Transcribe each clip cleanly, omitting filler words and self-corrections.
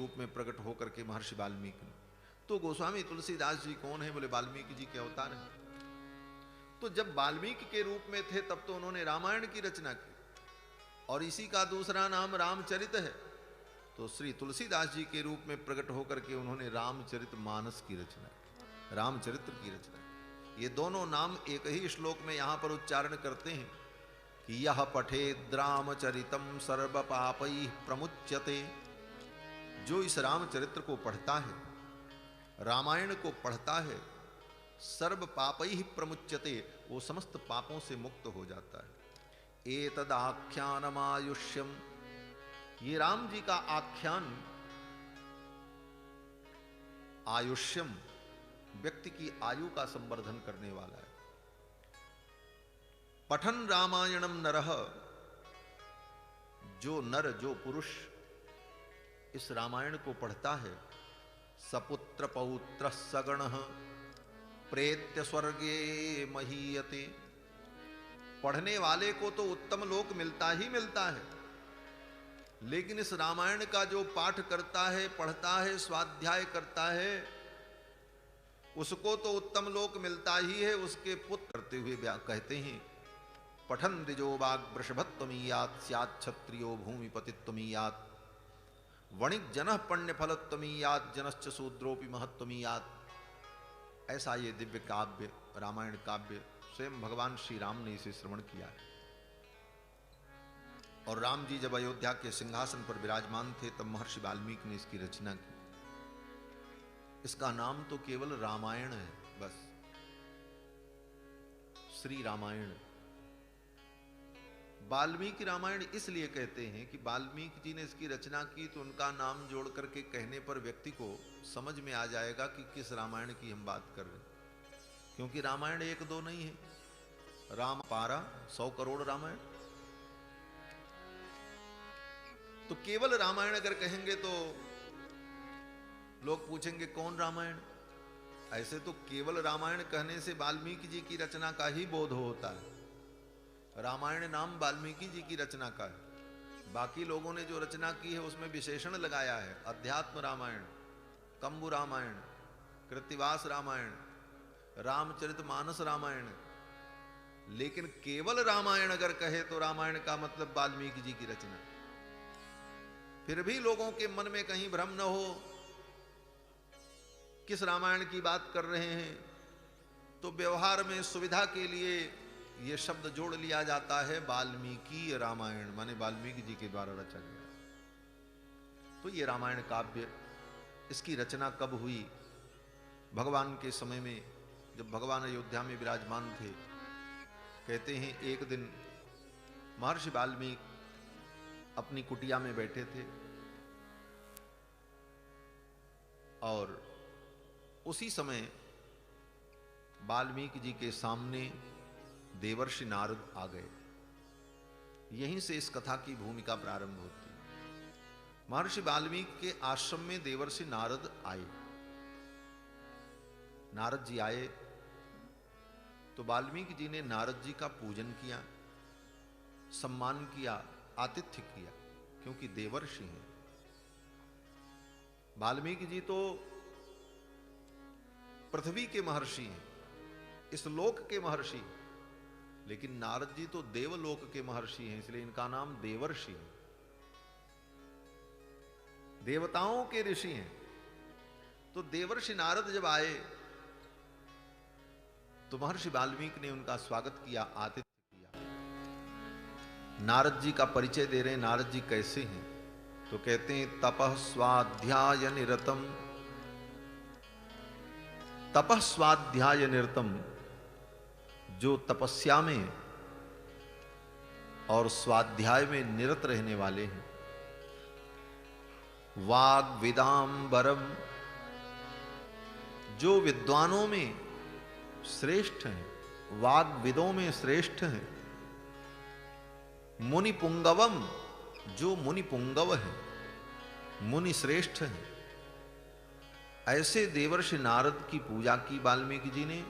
रूप में प्रकट होकर के महर्षि वाल्मीकि ने। तो गोस्वामी तुलसीदास जी कौन है? बोले वाल्मीकि जी के अवतार हैं। तो जब वाल्मीकि के रूप में थे तब तो उन्होंने रामायण की रचना की, और इसी का दूसरा नाम रामचरित है। तो श्री तुलसीदास जी के रूप में प्रकट होकर के उन्होंने रामचरित मानस की रचना की, रामचरित्र की रचना की। ये दोनों नाम एक ही श्लोक में यहां पर उच्चारण करते हैं कि यह पठेद रामचरितम सर्व पापैः प्रमुच्यते। जो इस रामचरित्र को पढ़ता है, रामायण को पढ़ता है, सर्व पापैः प्रमुच्यते, वो समस्त पापों से मुक्त हो जाता है। एतदाख्यानमायुष्यम, ये राम जी का आख्यान आयुष्यम, व्यक्ति की आयु का संवर्धन करने वाला है। पठन रामायणम नरः, जो नर, जो पुरुष इस रामायण को पढ़ता है, सपुत्र पौत्र सगणः प्रेत्य स्वर्गे महीयते। पढ़ने वाले को तो उत्तम लोक मिलता ही मिलता है, लेकिन इस रामायण का जो पाठ करता है, पढ़ता है, स्वाध्याय करता है, उसको तो उत्तम लोक मिलता ही है। उसके पुत्र करते हुए कहते हैं पठन द्विजो वाग वृषभत्वमीयात् स्यात् क्षत्रियो भूमिपतित्वमीयात् वणिक जनः पुण्य फलत्वमीयात् जनश्च शूद्रोपि महत्वमीयात्। ऐसा ये दिव्य काव्य, रामायण काव्य, स्वयं भगवान श्री राम ने इसे श्रवण किया है। और राम जी जब अयोध्या के सिंहासन पर विराजमान थे तब महर्षि वाल्मीकि ने इसकी रचना की। इसका नाम तो केवल रामायण है, बस श्री रामायण। वाल्मीकि रामायण इसलिए कहते हैं कि वाल्मीकि जी ने इसकी रचना की तो उनका नाम जोड़ करके कहने पर व्यक्ति को समझ में आ जाएगा कि किस रामायण की हम बात कर रहे हैं। क्योंकि रामायण एक दो नहीं है, राम पारा 100 करोड़ रामायण। तो केवल रामायण अगर कहेंगे तो लोग पूछेंगे कौन रामायण। ऐसे तो केवल रामायण कहने से वाल्मीकि जी की रचना का ही बोध होता है। रामायण नाम वाल्मीकि जी की रचना का है। बाकी लोगों ने जो रचना की है उसमें विशेषण लगाया है, अध्यात्म रामायण, कंबु रामायण, कृत्तिवास रामायण, रामचरितमानस रामायण। लेकिन केवल रामायण अगर कहे तो रामायण का मतलब वाल्मीकि जी की रचना। फिर भी लोगों के मन में कहीं भ्रम न हो किस रामायण की बात कर रहे हैं, तो व्यवहार में सुविधा के लिए यह शब्द जोड़ लिया जाता है वाल्मीकि रामायण, माने वाल्मीकि जी के द्वारा रचा गया। तो ये रामायण काव्य, इसकी रचना कब हुई? भगवान के समय में, जब भगवान अयोध्या में विराजमान थे। कहते हैं एक दिन महर्षि वाल्मीकि अपनी कुटिया में बैठे थे और उसी समय वाल्मीकि जी के सामने देवर्षि नारद आ गए। यहीं से इस कथा की भूमिका प्रारंभ होती है। महर्षि वाल्मीकि के आश्रम में देवर्षि नारद आए। नारद जी आए तो वाल्मीकि जी ने नारद जी का पूजन किया, सम्मान किया, आतिथ्य किया, क्योंकि देवर्षि हैं। वाल्मीकि जी तो पृथ्वी के महर्षि हैं, इस लोक के महर्षि हैं, लेकिन नारद जी तो देवलोक के महर्षि हैं, इसलिए इनका नाम देवर्षि है। देवताओं के ऋषि हैं। तो देवर्षि नारद जब आए तो महर्षि वाल्मीकि ने उनका स्वागत किया, आतिथ्य किया। नारद जी का परिचय दे रहे हैं, नारद जी कैसे हैं? तो कहते हैं तपः स्वाध्याय निरतम, तपः स्वाध्याय निरतम, जो तपस्या में और स्वाध्याय में निरत रहने वाले हैं। वाग विदाम्बरम, जो विद्वानों में श्रेष्ठ हैं, वाग विदों में श्रेष्ठ हैं। मुनि पुंगवम, जो मुनि पुंगव हैं, मुनि श्रेष्ठ हैं। ऐसे देवर्षि नारद की पूजा की वाल्मीकि जी ने।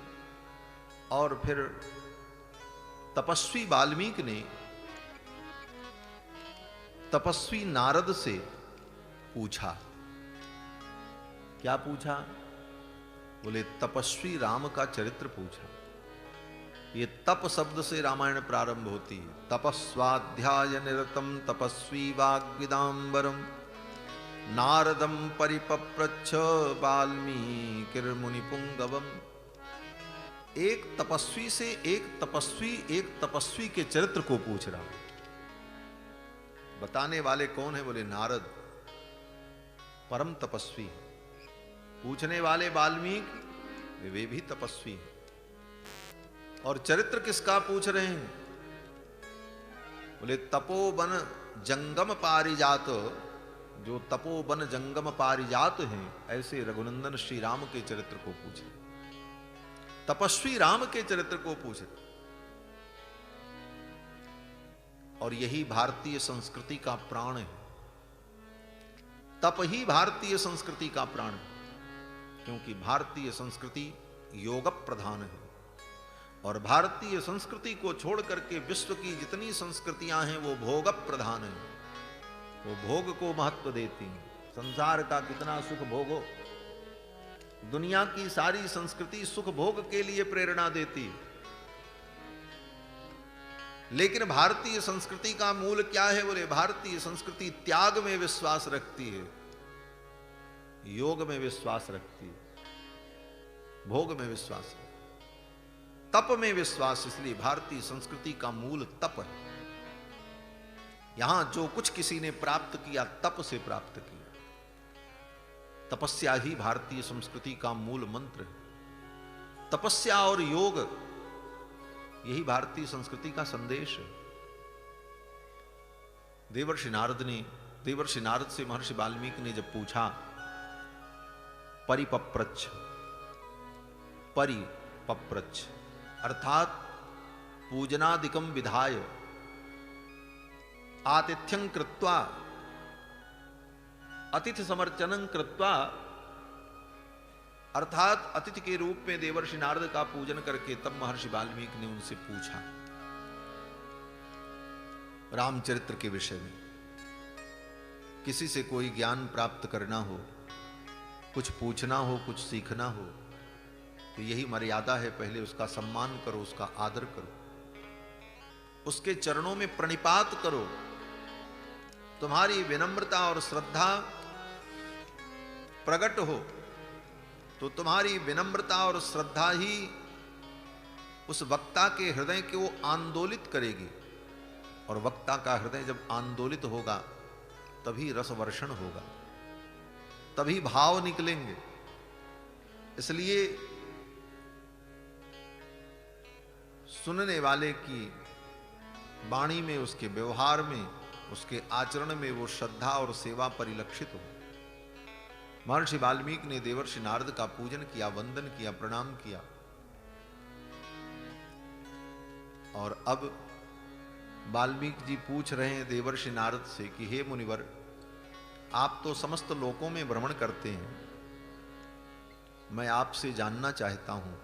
और फिर तपस्वी वाल्मीकि ने तपस्वी नारद से पूछा क्या पूछा? बोले तपस्वी राम का चरित्र पूछा। ये तप शब्द से रामायण प्रारंभ होती है। तपस्वाध्याय निरतम तपस्वी वाग्विदाम्बरम नारदम परिपप्रच्छ वाल्मीकिर्मुनि पुंगवम। एक तपस्वी से एक तपस्वी के चरित्र को पूछ रहा। बताने वाले कौन है? बोले नारद, परम तपस्वी। पूछने वाले वाल्मीकि, वे भी तपस्वी हैं। और चरित्र किसका पूछ रहे हैं? बोले तपोवन जंगम पारिजात। जो तपोवन जंगम पारिजात हैं, ऐसे रघुनंदन श्री राम के चरित्र को पूछे, तपस्वी राम के चरित्र को पूछे। और यही भारतीय संस्कृति का प्राण है। तप ही भारतीय संस्कृति का प्राण है, क्योंकि भारतीय संस्कृति योग प्रधान है। और भारतीय संस्कृति को छोड़ करके विश्व की जितनी संस्कृतियां हैं वो भोग प्रधान है। वो भोग को महत्व देती हैं। संसार का कितना सुख भोगो, दुनिया की सारी संस्कृति सुख भोग के लिए प्रेरणा देती है। लेकिन भारतीय संस्कृति का मूल क्या है? बोले भारतीय संस्कृति त्याग में विश्वास रखती है, योग में विश्वास रखती है, भोग में विश्वास है, तप में विश्वास। इसलिए भारतीय संस्कृति का मूल तप है। यहां जो कुछ किसी ने प्राप्त किया तप से प्राप्त किया। तपस्या ही भारतीय संस्कृति का मूल मंत्र है। तपस्या और योग, यही भारतीय संस्कृति का संदेश है। देवर्षि नारद से महर्षि वाल्मीकि ने जब पूछा, परिपप्रच्छ अर्थात पूजनादिकम विधाय आतिथ्यं कृत्वा अतिथि समर्चनं कृत्वा, अर्थात अतिथि के रूप में देवर्षि नारद का पूजन करके तब महर्षि वाल्मीकि ने उनसे पूछा रामचरित्र के विषय में। किसी से कोई ज्ञान प्राप्त करना हो, कुछ पूछना हो, कुछ सीखना हो, तो यही मर्यादा है। पहले उसका सम्मान करो, उसका आदर करो, उसके चरणों में प्रणिपात करो। तुम्हारी विनम्रता और श्रद्धा प्रकट हो तो तुम्हारी विनम्रता और श्रद्धा ही उस वक्ता के हृदय को आंदोलित करेगी। और वक्ता का हृदय जब आंदोलित होगा तभी रसवर्षण होगा, तभी भाव निकलेंगे। इसलिए सुनने वाले की वाणी में, उसके व्यवहार में, उसके आचरण में वो श्रद्धा और सेवा परिलक्षित हो। महर्षि वाल्मीकि ने देवर्षि नारद का पूजन किया, वंदन किया, प्रणाम किया। और अब वाल्मीकि जी पूछ रहे हैं देवर्षि नारद से कि हे मुनिवर, आप तो समस्त लोकों में भ्रमण करते हैं, मैं आपसे जानना चाहता हूं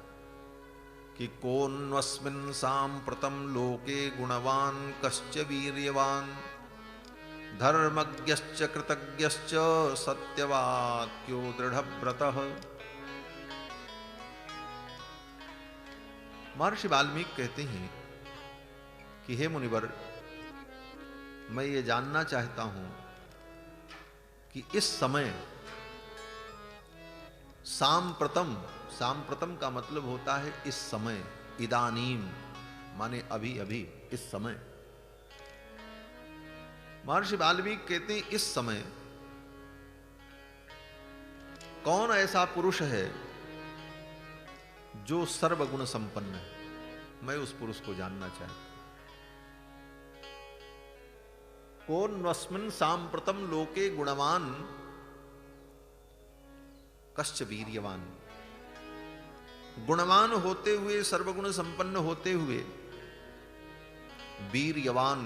कि कोन्वस्मिन् साम्प्रतं लोके गुणवान कश्च वीर्यवान धर्मज्ञश्च कृतज्ञश्च सत्यवाक्यो दृढ़व्रतः। महर्षि वाल्मीकि कहते हैं कि हे मुनिवर, मैं ये जानना चाहता हूं कि इस समय सांप्रतम का मतलब होता है इस समय, इदानीम माने अभी अभी, इस समय। महर्षि वाल्मीकि कहते हैं इस समय कौन ऐसा पुरुष है जो सर्वगुण संपन्न है? मैं उस पुरुष को जानना चाहता हूं। कोन्वस्मिन् साम्प्रतं लोके गुणवान कश्च वीर्यवान। गुणवान होते हुए, सर्वगुण संपन्न होते हुए, वीर्यवान,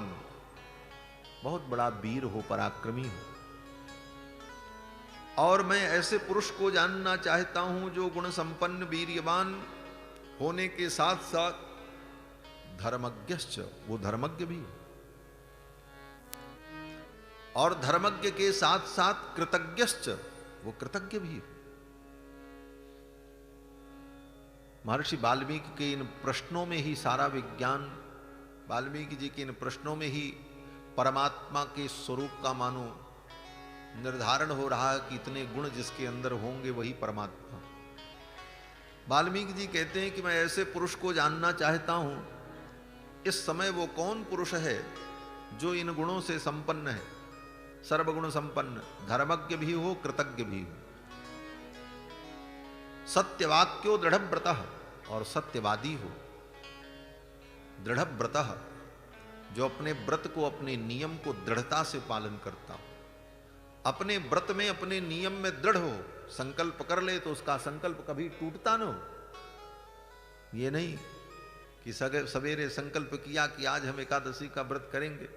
बहुत बड़ा वीर हो, पराक्रमी हो। और मैं ऐसे पुरुष को जानना चाहता हूं जो गुण संपन्न, वीर्यवान होने के साथ साथ धर्मज्ञश्च, वो धर्मज्ञ भी, और धर्मज्ञ के साथ साथ कृतज्ञश्च, वो कृतज्ञ भी। महर्षि वाल्मीकि के इन प्रश्नों में ही सारा विज्ञान, वाल्मीकि जी के इन प्रश्नों में ही परमात्मा के स्वरूप का मानो निर्धारण हो रहा है कि इतने गुण जिसके अंदर होंगे वही परमात्मा। वाल्मीकि जी कहते हैं कि मैं ऐसे पुरुष को जानना चाहता हूं, इस समय वो कौन पुरुष है जो इन गुणों से संपन्न है, सर्वगुण संपन्न, धर्मज्ञ भी हो, कृतज्ञ भी हो, सत्यवाक्यो दृढ़व्रतः, और सत्यवादी हो। दृढ़व्रतः, जो अपने व्रत को, अपने नियम को दृढ़ता से पालन करता हो, अपने व्रत में, अपने नियम में दृढ़ हो, संकल्प कर ले तो उसका संकल्प कभी टूटता न हो। ये नहीं कि सवेरे संकल्प किया कि आज हम एकादशी का व्रत करेंगे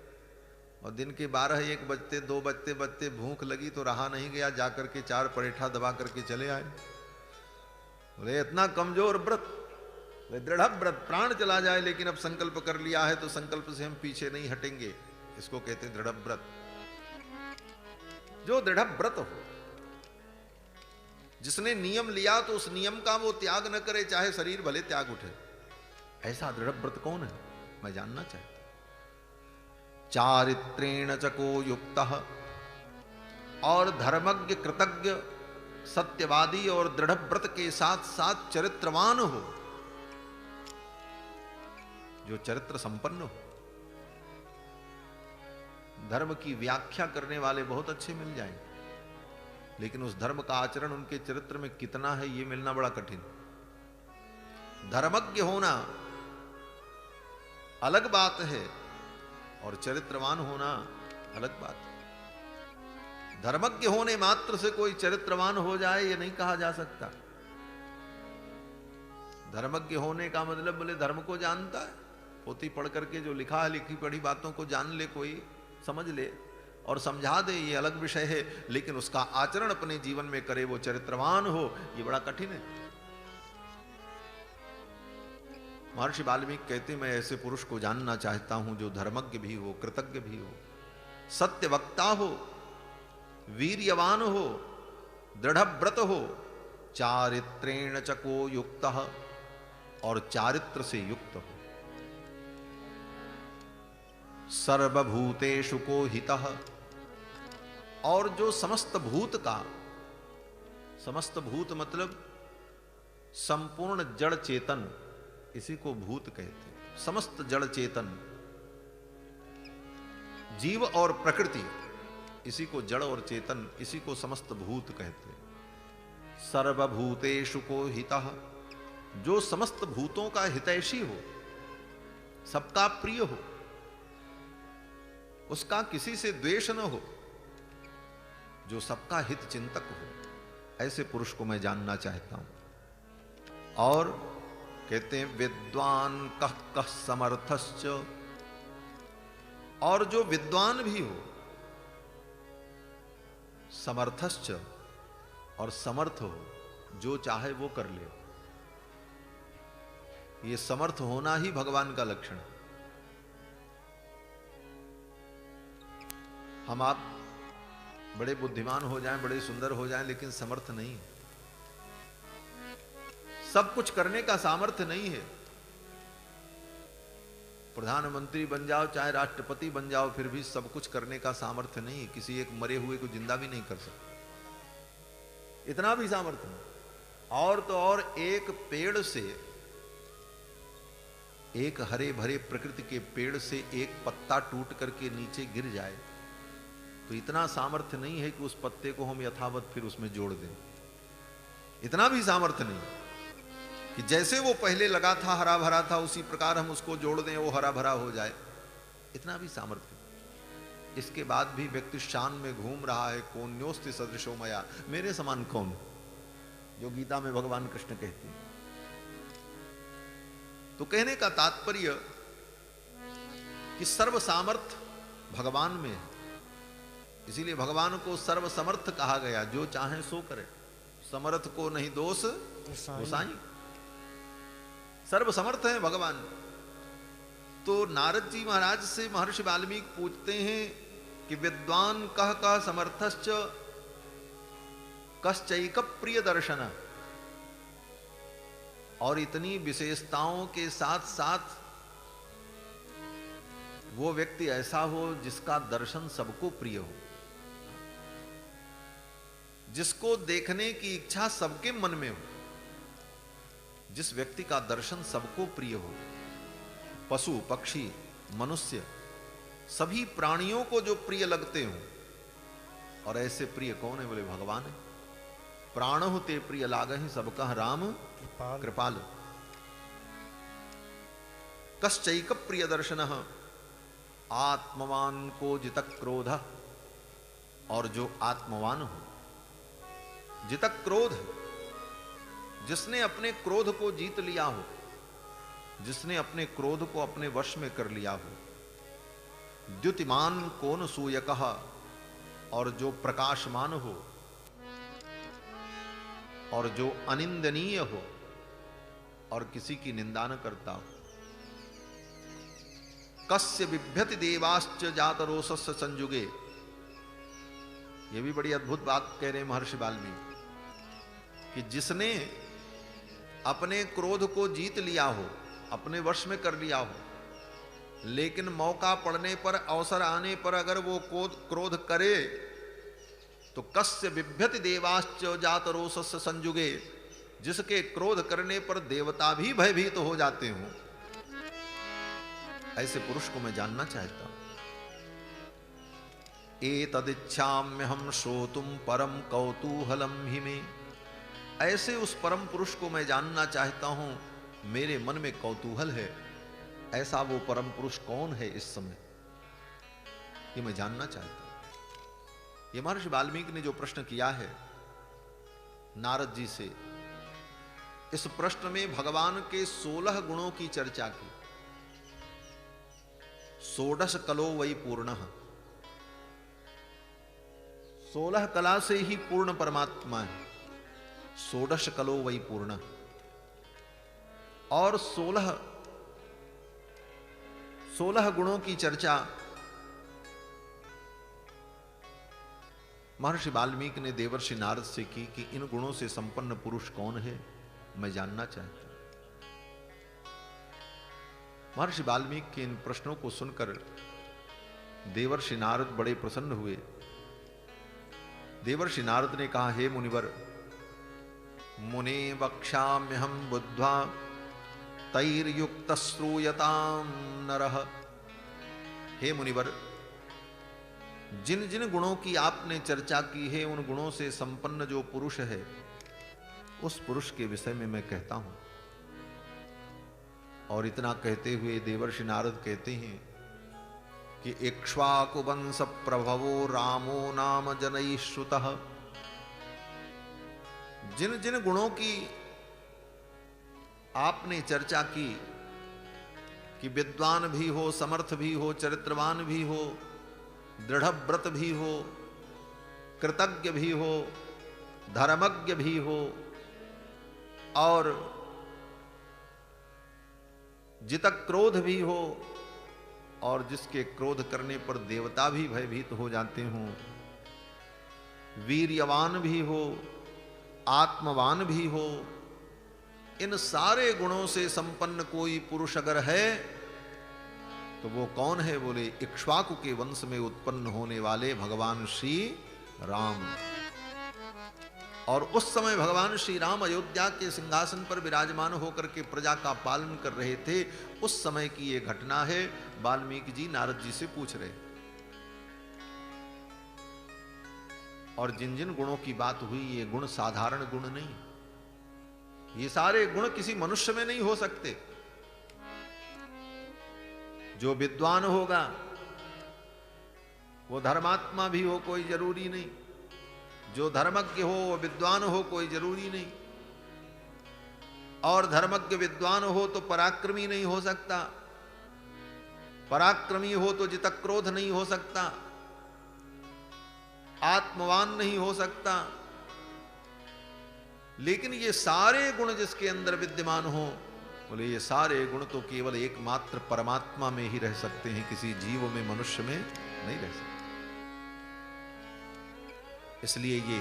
और दिन के 12-1 बजते, 2 बजते भूख लगी तो रहा नहीं गया, जाकर के 4 परेठा दबा करके चले आए। बोले इतना कमजोर व्रत, दृढ़ व्रत, प्राण चला जाए लेकिन अब संकल्प कर लिया है तो संकल्प से हम पीछे नहीं हटेंगे, इसको कहते हैं दृढ़ व्रत। जो दृढ़ व्रत हो, जिसने नियम लिया तो उस नियम का वो त्याग न करे, चाहे शरीर भले त्याग उठे। ऐसा दृढ़ व्रत कौन है, मैं जानना चाहता। चारित्रेण चको युक्तः, और धर्मज्ञ, कृतज्ञ, सत्यवादी और दृढ़ व्रत के साथ साथ चरित्रवान हो, जो चरित्र संपन्न हो। धर्म की व्याख्या करने वाले बहुत अच्छे मिल जाएंगे, लेकिन उस धर्म का आचरण उनके चरित्र में कितना है ये मिलना बड़ा कठिन। धर्मज्ञ होना अलग बात है और चरित्रवान होना अलग बात है। धर्मज्ञ होने मात्र से कोई चरित्रवान हो जाए ये नहीं कहा जा सकता। धर्मज्ञ होने का मतलब बोले धर्म को जानता है, पोथी पढ़ करके जो लिखा है, लिखी पढ़ी बातों को जान ले, कोई समझ ले और समझा दे, ये अलग विषय है, लेकिन उसका आचरण अपने जीवन में करे, वो चरित्रवान हो, ये बड़ा कठिन है। महर्षि वाल्मीकि कहते मैं ऐसे पुरुष को जानना चाहता हूं जो धर्मज्ञ भी हो, कृतज्ञ भी हो, सत्य वक्ता हो, वीर्यवान हो, दृढ़व्रत हो, चारित्रेण चको युक्तः, और चारित्र से युक्त हो, सर्वभूतेषु को हितः, और जो समस्त भूत का, समस्त भूत मतलब संपूर्ण जड़ चेतन, इसी को भूत कहते हैं। समस्त जड़ चेतन, जीव और प्रकृति, इसी को जड़ और चेतन, इसी को समस्त भूत कहते हैं। सर्वभूतेषु को हितः, जो समस्त भूतों का हितैषी हो, सबका प्रिय हो, उसका किसी से द्वेष न हो, जो सबका हित चिंतक हो, ऐसे पुरुष को मैं जानना चाहता हूं। और कहते हैं विद्वान कह कह समर्थश्च, और जो विद्वान भी हो, समर्थश्च, और समर्थ हो, जो चाहे वो कर ले। ये समर्थ होना ही भगवान का लक्षण है। हम आप बड़े बुद्धिमान हो जाएं, बड़े सुंदर हो जाएं, लेकिन समर्थ नहीं, सब कुछ करने का सामर्थ्य नहीं है। प्रधानमंत्री बन जाओ, चाहे राष्ट्रपति बन जाओ, फिर भी सब कुछ करने का सामर्थ्य नहीं। किसी एक मरे हुए को जिंदा भी नहीं कर सकते, इतना भी सामर्थ्य नहीं। और तो और एक पेड़ से, एक हरे भरे प्रकृति के पेड़ से एक पत्ता टूट करके नीचे गिर जाए तो इतना सामर्थ्य नहीं है कि उस पत्ते को हम यथावत फिर उसमें जोड़ दें। इतना भी सामर्थ्य नहीं कि जैसे वो पहले लगा था, हरा भरा था, उसी प्रकार हम उसको जोड़ दें, वो हरा भरा हो जाए। इतना भी सामर्थ्य नहीं। इसके बाद भी व्यक्ति शान में घूम रहा है, कोन्योस्ति सदृशो मया, मेरे समान कौन, जो गीता में भगवान कृष्ण कहते हैं। तो कहने का तात्पर्य कि सर्व सामर्थ्य भगवान में है, इसीलिए भगवान को सर्वसमर्थ कहा गया, जो चाहे सो करे, समर्थ को नहीं दोष गोसाई। सर्वसमर्थ है भगवान। तो नारद जी महाराज से महर्षि वाल्मीकि पूछते हैं कि विद्वान कह कह समर्थश्च कश्चैक प्रिय दर्शन, और इतनी विशेषताओं के साथ साथ वो व्यक्ति ऐसा हो जिसका दर्शन सबको प्रिय हो, जिसको देखने की इच्छा सबके मन में हो, जिस व्यक्ति का दर्शन सबको प्रिय हो, पशु पक्षी मनुष्य सभी प्राणियों को जो प्रिय लगते हो। और ऐसे प्रिय कौन है? बोले भगवान है। प्राणहु ते प्रिय लागहि सब कह राम कृपाल। कश्चैक प्रिय दर्शनः आत्मवान को जितक क्रोध। और जो आत्मवान हो, जितक क्रोध, जिसने अपने क्रोध को जीत लिया हो, जिसने अपने क्रोध को अपने वश में कर लिया हो। द्युतिमान कोन सूयकः, और जो प्रकाशमान हो और जो अनिंदनीय हो और किसी की निंदा न करता हो। कस्य बिभ्यति देवाश्च जात रोषस्य संयुगे। ये भी बड़ी अद्भुत बात कह रहे हैं महर्षि वाल्मीकि कि जिसने अपने क्रोध को जीत लिया हो, अपने वश में कर लिया हो, लेकिन मौका पड़ने पर, अवसर आने पर अगर वो क्रोध करे तो कस्य बिभ्यति देवाश्च जात रोषस्य संयुगे। जिसके क्रोध करने पर देवता भी भयभीत हो जाते हो, ऐसे पुरुष को मैं जानना चाहता हूं। एतदिच्छाम्यहं श्रोतुम परम कौतूहलम हि मे। ऐसे उस परम पुरुष को मैं जानना चाहता हूं, मेरे मन में कौतूहल है। ऐसा वो परम पुरुष कौन है इस समय, ये मैं जानना चाहता हूं। ये महर्षि वाल्मीकि ने जो प्रश्न किया है नारद जी से, इस प्रश्न में भगवान के 16 गुणों की चर्चा की। षोडश कलो वै पूर्ण। 16 कला से ही पूर्ण परमात्मा है। षोडश कलो वै पूर्ण। और 16 गुणों की चर्चा महर्षि वाल्मीकि ने देवर्षि नारद से की कि इन गुणों से संपन्न पुरुष कौन है, मैं जानना चाहता हूं। महर्षि वाल्मीकि के इन प्रश्नों को सुनकर देवर्षि नारद बड़े प्रसन्न हुए। देवर्षि नारद ने कहा, हे मुनिवर, मुने वक्ष्याम्यहं बुद्ध्वा तैर्युक्त श्रूयतां नरः। हे मुनिवर, जिन जिन गुणों की आपने चर्चा की है, उन गुणों से संपन्न जो पुरुष है, उस पुरुष के विषय में मैं कहता हूं। और इतना कहते हुए देवर्षि नारद कहते हैं कि इक्ष्वाकु वंश प्रभवो रामो नाम जनैः श्रुतः। जिन जिन गुणों की आपने चर्चा की कि विद्वान भी हो, समर्थ भी हो, चरित्रवान भी हो, दृढ़व्रत भी हो, कृतज्ञ भी हो, धर्मज्ञ भी हो, और जितक क्रोध भी हो, और जिसके क्रोध करने पर देवता भी भयभीत हो जाते हों, वीर्यवान भी हो, आत्मवान भी हो, इन सारे गुणों से संपन्न कोई पुरुष अगर है तो वो कौन है? बोले इक्ष्वाकु के वंश में उत्पन्न होने वाले भगवान श्री राम। और उस समय भगवान श्री राम अयोध्या के सिंहासन पर विराजमान होकर के प्रजा का पालन कर रहे थे। उस समय की ये घटना है। वाल्मीकि जी नारद जी से पूछ रहे। और जिन जिन गुणों की बात हुई, ये गुण साधारण गुण नहीं, ये सारे गुण किसी मनुष्य में नहीं हो सकते। जो विद्वान होगा वो धर्मात्मा भी हो, कोई जरूरी नहीं। जो धर्मज्ञ हो वो विद्वान हो, कोई जरूरी नहीं। और धर्मज्ञ विद्वान हो तो पराक्रमी नहीं हो सकता, पराक्रमी हो तो जितक क्रोध नहीं हो सकता, आत्मवान नहीं हो सकता। लेकिन ये सारे गुण जिसके अंदर विद्यमान हो, बोले ये सारे गुण तो केवल एकमात्र परमात्मा में ही रह सकते हैं, किसी जीव में, मनुष्य में नहीं रह सकते। इसलिए ये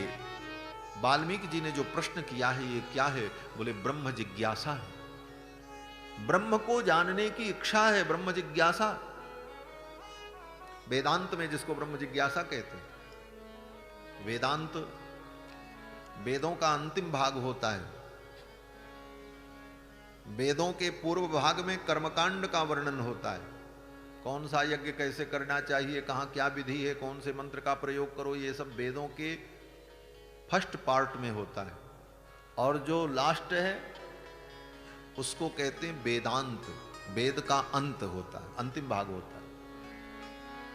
वाल्मीकि जी ने जो प्रश्न किया है ये क्या है? बोले ब्रह्म जिज्ञासा है, ब्रह्म को जानने की इच्छा है, ब्रह्म जिज्ञासा। वेदांत में जिसको ब्रह्म जिज्ञासा कहते हैं, वेदांत वेदों का अंतिम भाग होता है। वेदों के पूर्व भाग में कर्मकांड का वर्णन होता है, कौन सा यज्ञ कैसे करना चाहिए, कहाँ क्या विधि है, कौन से मंत्र का प्रयोग करो, ये सब वेदों के फर्स्ट पार्ट में होता है। और जो लास्ट है उसको कहते हैं वेदांत, वेद का अंत होता है, अंतिम भाग होता है।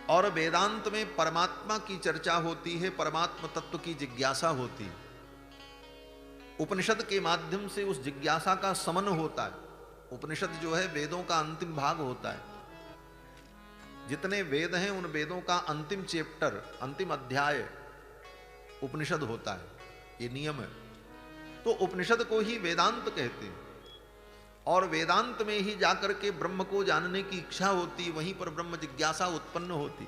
और वेदांत में परमात्मा की चर्चा होती है, परमात्मा तत्व की जिज्ञासा होती है। उपनिषद के माध्यम से उस जिज्ञासा का समन होता है। उपनिषद जो है वेदों का अंतिम भाग होता है। जितने वेद हैं उन वेदों का अंतिम चैप्टर, अंतिम अध्याय उपनिषद होता है, ये नियम है। तो उपनिषद को ही वेदांत कहते हैं। और वेदांत में ही जाकर के ब्रह्म को जानने की इच्छा होती, वहीं पर ब्रह्म जिज्ञासा उत्पन्न होती,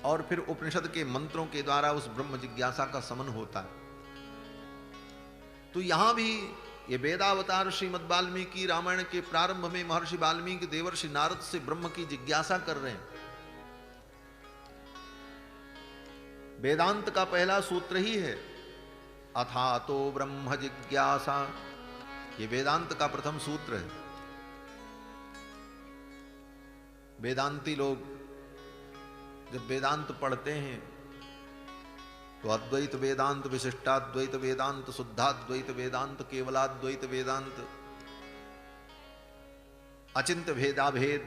और फिर उपनिषद के मंत्रों के द्वारा उस ब्रह्म जिज्ञासा का समन होता है। तो यहां भी ये वेदावतार श्रीमद् वाल्मीकि रामायण के प्रारंभ में महर्षि वाल्मीकि देवर्षि नारद से ब्रह्म की जिज्ञासा कर रहे हैं। वेदांत का पहला सूत्र ही है अथातो ब्रह्म जिज्ञासा, ये वेदांत का प्रथम सूत्र है। वेदांती लोग जब वेदांत पढ़ते हैं तो अद्वैत वेदांत, विशिष्टाद्वैत वेदांत, शुद्धाद्वैत वेदांत, केवलाद्वैत वेदांत, अचिंत्य भेदाभेद,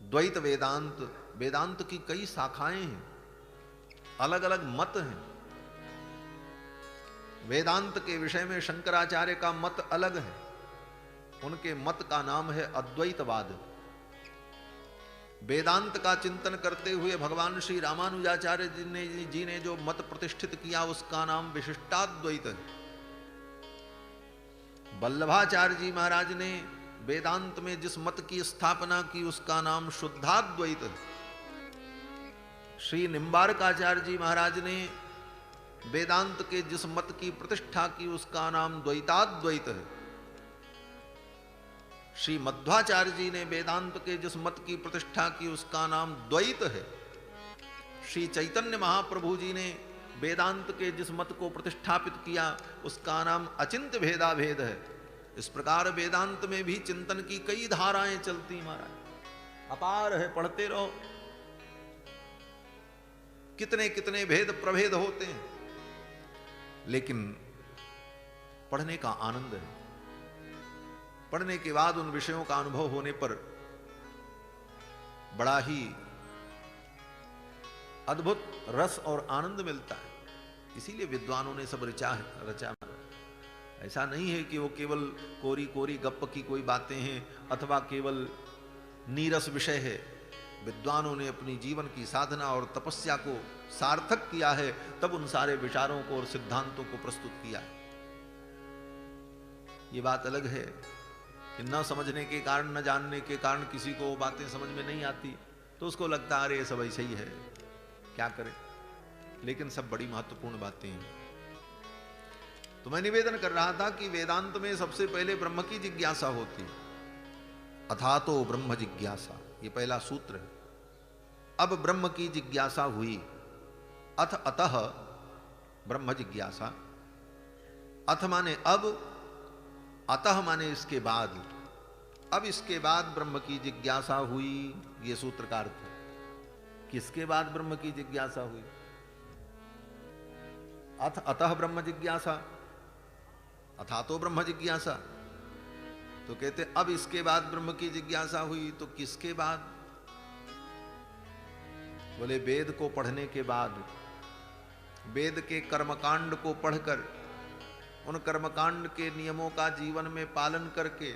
द्वैत वेदांत, वेदांत की कई शाखाएं हैं, अलग अलग मत हैं। वेदांत के विषय में शंकराचार्य का मत अलग है, उनके मत का नाम है अद्वैतवाद। वेदांत का चिंतन करते हुए भगवान श्री रामानुजाचार्य जी ने जो मत प्रतिष्ठित किया उसका नाम विशिष्टाद्वैत है। वल्लभाचार्य जी महाराज ने वेदांत में जिस मत की स्थापना की उसका नाम शुद्धाद्वैत है। श्री निम्बारकाचार्य जी महाराज ने वेदांत के जिस मत की प्रतिष्ठा की उसका नाम द्वैताद्वैत है। श्री मध्वाचार्य जी ने वेदांत के जिस मत की प्रतिष्ठा की उसका नाम द्वैत है। श्री चैतन्य महाप्रभु जी ने वेदांत के जिस मत को प्रतिष्ठापित किया उसका नाम अचिंत्य भेदाभेद है। इस प्रकार वेदांत में भी चिंतन की कई धाराएं चलती महाराज, अपार है, पढ़ते रहो। कितने कितने भेद प्रभेद होते हैं, लेकिन पढ़ने का आनंद है। पढ़ने के बाद उन विषयों का अनुभव होने पर बड़ा ही अद्भुत रस और आनंद मिलता है। इसीलिए विद्वानों ने सब रचा। ऐसा नहीं है कि वो केवल कोरी कोरी गप्प की कोई बातें हैं अथवा केवल नीरस विषय है। विद्वानों ने अपनी जीवन की साधना और तपस्या को सार्थक किया है, तब उन सारे विचारों को और सिद्धांतों को प्रस्तुत किया है। ये बात अलग है कि न समझने के कारण, न जानने के कारण किसी को बातें समझ में नहीं आती तो उसको लगता है अरे सब ऐसा ही है, क्या करें। लेकिन सब बड़ी महत्वपूर्ण बातें हैं। तो मैं निवेदन कर रहा था कि वेदांत में सबसे पहले ब्रह्म की जिज्ञासा होती है। अथातो ब्रह्म जिज्ञासा, ये पहला सूत्र है। अब ब्रह्म की जिज्ञासा हुई, अथ अतः ब्रह्म जिज्ञासा। अथ माने अब, अतः माने इसके बाद। अब इसके बाद ब्रह्म की जिज्ञासा हुई, ये सूत्र का अर्थ है। किसके बाद ब्रह्म की जिज्ञासा हुई? अथ अतः ब्रह्म जिज्ञासा, अथातो ब्रह्म जिज्ञासा। तो कहते अब इसके बाद ब्रह्म की जिज्ञासा हुई, तो किसके बाद? बोले वेद को पढ़ने के बाद। वेद के कर्मकांड को पढ़कर, उन कर्मकांड के नियमों का जीवन में पालन करके,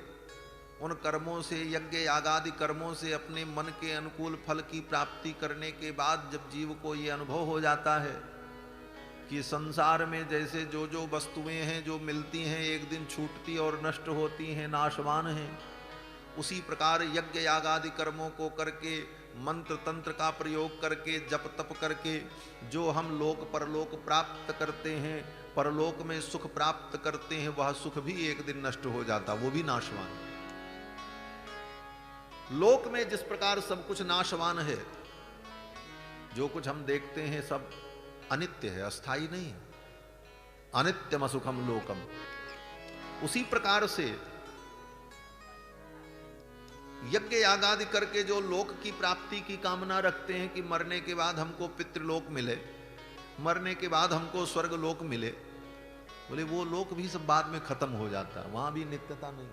उन कर्मों से, यज्ञ यागादि कर्मों से अपने मन के अनुकूल फल की प्राप्ति करने के बाद जब जीव को ये अनुभव हो जाता है कि संसार में जैसे जो जो वस्तुएं हैं जो मिलती हैं एक दिन छूटती और नष्ट होती हैं, नाशवान हैं, उसी प्रकार यज्ञ यागादि कर्मों को करके मंत्र तंत्र का प्रयोग करके, जप तप करके जो हम लोक परलोक प्राप्त करते हैं, परलोक में सुख प्राप्त करते हैं, वह सुख भी एक दिन नष्ट हो जाता, वो भी नाशवान। लोक में जिस प्रकार सब कुछ नाशवान है, जो कुछ हम देखते हैं सब अनित्य है, अस्थाई नहीं है। अनित्यम असुखम लोकम। उसी प्रकार से यज्ञ याग आदि करके जो लोक की प्राप्ति की कामना रखते हैं कि मरने के बाद हमको पितृलोक मिले, मरने के बाद हमको स्वर्ग लोक मिले, बोले वो लोक भी सब बाद में खत्म हो जाता है, वहां भी नित्यता नहीं।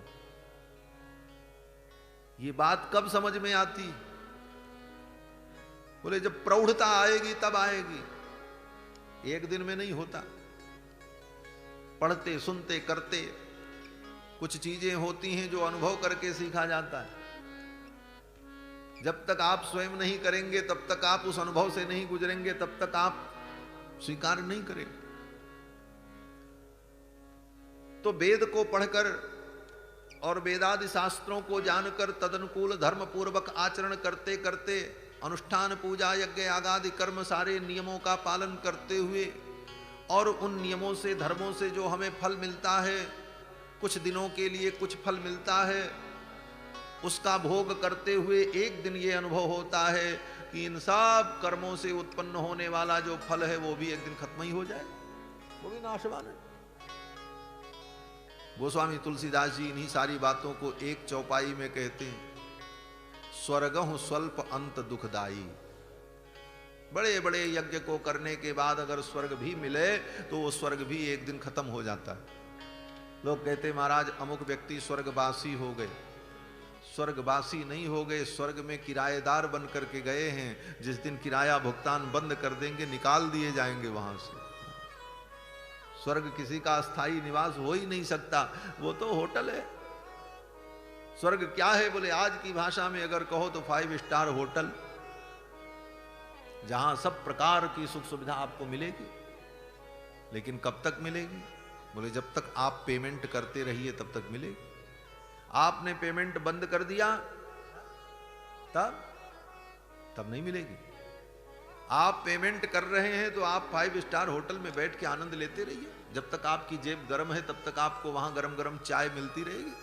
ये बात कब समझ में आती? बोले जब प्रौढ़ता आएगी तब आएगी, एक दिन में नहीं होता। पढ़ते सुनते करते कुछ चीजें होती हैं जो अनुभव करके सीखा जाता है। जब तक आप स्वयं नहीं करेंगे, तब तक आप उस अनुभव से नहीं गुजरेंगे, तब तक आप स्वीकार नहीं करेंगे। तो वेद को पढ़कर और वेदादि शास्त्रों को जानकर तदनुकूल धर्म पूर्वक आचरण करते करते, अनुष्ठान पूजा यज्ञ यागादि कर्म सारे नियमों का पालन करते हुए, और उन नियमों से धर्मों से जो हमें फल मिलता है, कुछ दिनों के लिए कुछ फल मिलता है, उसका भोग करते हुए एक दिन ये अनुभव होता है कि इन सब कर्मों से उत्पन्न होने वाला जो फल है वो भी एक दिन खत्म ही हो जाए, वो भी नाशवान है। गोस्वामी तुलसीदास जी इन्हीं सारी बातों को एक चौपाई में कहते हैं, स्वर्गहु स्वल्प अंत दुखदाई। बड़े बड़े यज्ञ को करने के बाद अगर स्वर्ग भी मिले तो वो स्वर्ग भी एक दिन खत्म हो जाता है। लोग कहते महाराज अमुक व्यक्ति स्वर्गवासी हो गए, स्वर्गवासी नहीं हो गए, स्वर्ग में किराएदार बन करके गए हैं, जिस दिन किराया भुगतान बंद कर देंगे निकाल दिए जाएंगे वहां से। स्वर्ग किसी का अस्थाई निवास हो ही नहीं सकता, वो तो होटल है। स्वर्ग क्या है? बोले आज की भाषा में अगर कहो तो 5 स्टार होटल, जहां सब प्रकार की सुख सुविधा आपको मिलेगी। लेकिन कब तक मिलेगी? बोले जब तक आप पेमेंट करते रहिए तब तक मिलेगी। आपने पेमेंट बंद कर दिया तब नहीं मिलेगी। आप पेमेंट कर रहे हैं तो आप 5 स्टार होटल में बैठ के आनंद लेते रहिए। जब तक आपकी जेब गर्म है तब तक आपको वहां गरम गरम चाय मिलती रहेगी।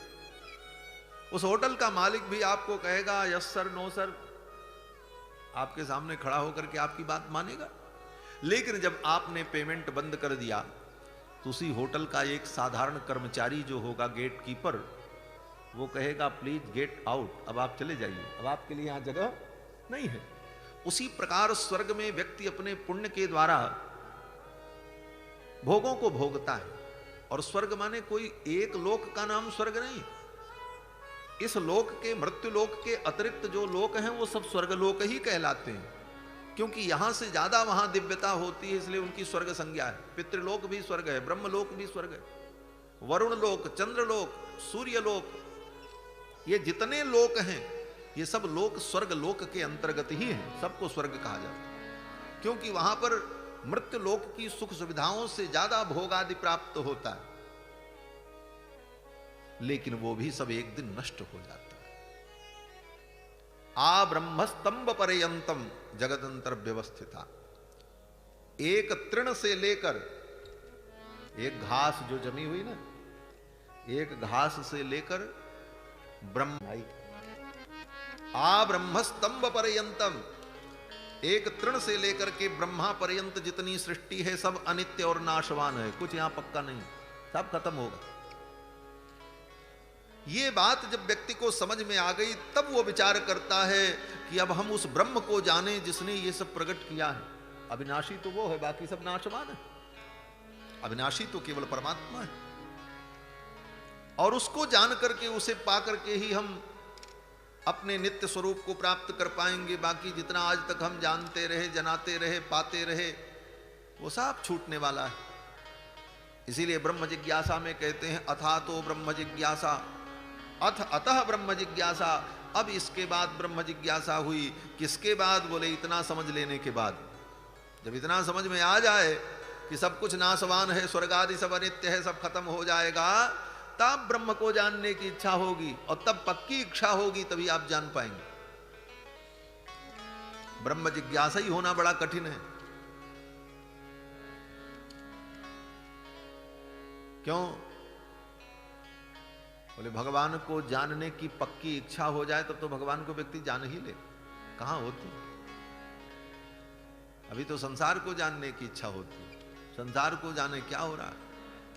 उस होटल का मालिक भी आपको कहेगा यस सर नो सर, आपके सामने खड़ा होकर के आपकी बात मानेगा। लेकिन जब आपने पेमेंट बंद कर दिया तो उसी होटल का एक साधारण कर्मचारी जो होगा गेट कीपर, वो कहेगा प्लीज गेट आउट, अब आप चले जाइए, अब आपके लिए यहां जगह नहीं है। उसी प्रकार स्वर्ग में व्यक्ति अपने पुण्य के द्वारा भोगों को भोगता है। और स्वर्ग माने कोई एक लोक का नाम स्वर्ग नहीं, इस लोक के मृत्यु लोक के अतिरिक्त जो लोक हैं वो सब स्वर्ग लोक ही कहलाते हैं, क्योंकि यहां से ज्यादा वहां दिव्यता होती है, इसलिए उनकी स्वर्ग संज्ञा है। पितृलोक भी स्वर्ग है, ब्रह्मलोक भी स्वर्ग है, वरुण लोक, चंद्रलोक, सूर्य लोक, ये जितने लोक हैं ये सब लोक स्वर्ग लोक के अंतर्गत ही हैं, सबको स्वर्ग कहा जाता है। क्योंकि वहां पर मृत्यु लोक की सुख सुविधाओं से ज्यादा भोग आदि प्राप्त होता है, लेकिन वो भी सब एक दिन नष्ट हो जाता है। आ ब्रह्मस्तंभ पर्यंतम जगदंतर व्यवस्थिता। एक तृण से लेकर, एक घास जो जमी हुई ना, एक घास से लेकर ब्रह्म, आ ब्रह्मस्तंभ पर्यंतम, एक तृण से लेकर के ब्रह्मा पर्यंत जितनी सृष्टि है सब अनित्य और नाशवान है, कुछ यहां पक्का नहीं, सब खत्म होगा। ये बात जब व्यक्ति को समझ में आ गई तब वो विचार करता है कि अब हम उस ब्रह्म को जाने जिसने ये सब प्रकट किया है। अविनाशी तो वो है, बाकी सब नाशवान है, अविनाशी तो केवल परमात्मा है। और उसको जान करके, उसे पा करके ही हम अपने नित्य स्वरूप को प्राप्त कर पाएंगे। बाकी जितना आज तक हम जानते रहे, जनाते रहे, पाते रहे, वो सब छूटने वाला है। इसीलिए ब्रह्म जिज्ञासा में कहते हैं अथा तो ब्रह्म जिज्ञासा, अथ अतः ब्रह्म जिज्ञासा। अब इसके बाद ब्रह्म जिज्ञासा हुई, किसके बाद? बोले इतना समझ लेने के बाद। जब इतना समझ में आ जाए कि सब कुछ नाशवान है, स्वर्ग आदि सब अनित्य है, सब खत्म हो जाएगा, तब ब्रह्म को जानने की इच्छा होगी, और तब पक्की इच्छा होगी तभी आप जान पाएंगे। ब्रह्म जिज्ञासा ही होना बड़ा कठिन है। क्यों? बोले भगवान को जानने की पक्की इच्छा हो जाए तब तो भगवान को व्यक्ति जान ही ले। कहां होती? अभी तो संसार को जानने की इच्छा होती है। संसार को जाने क्या हो रहा है।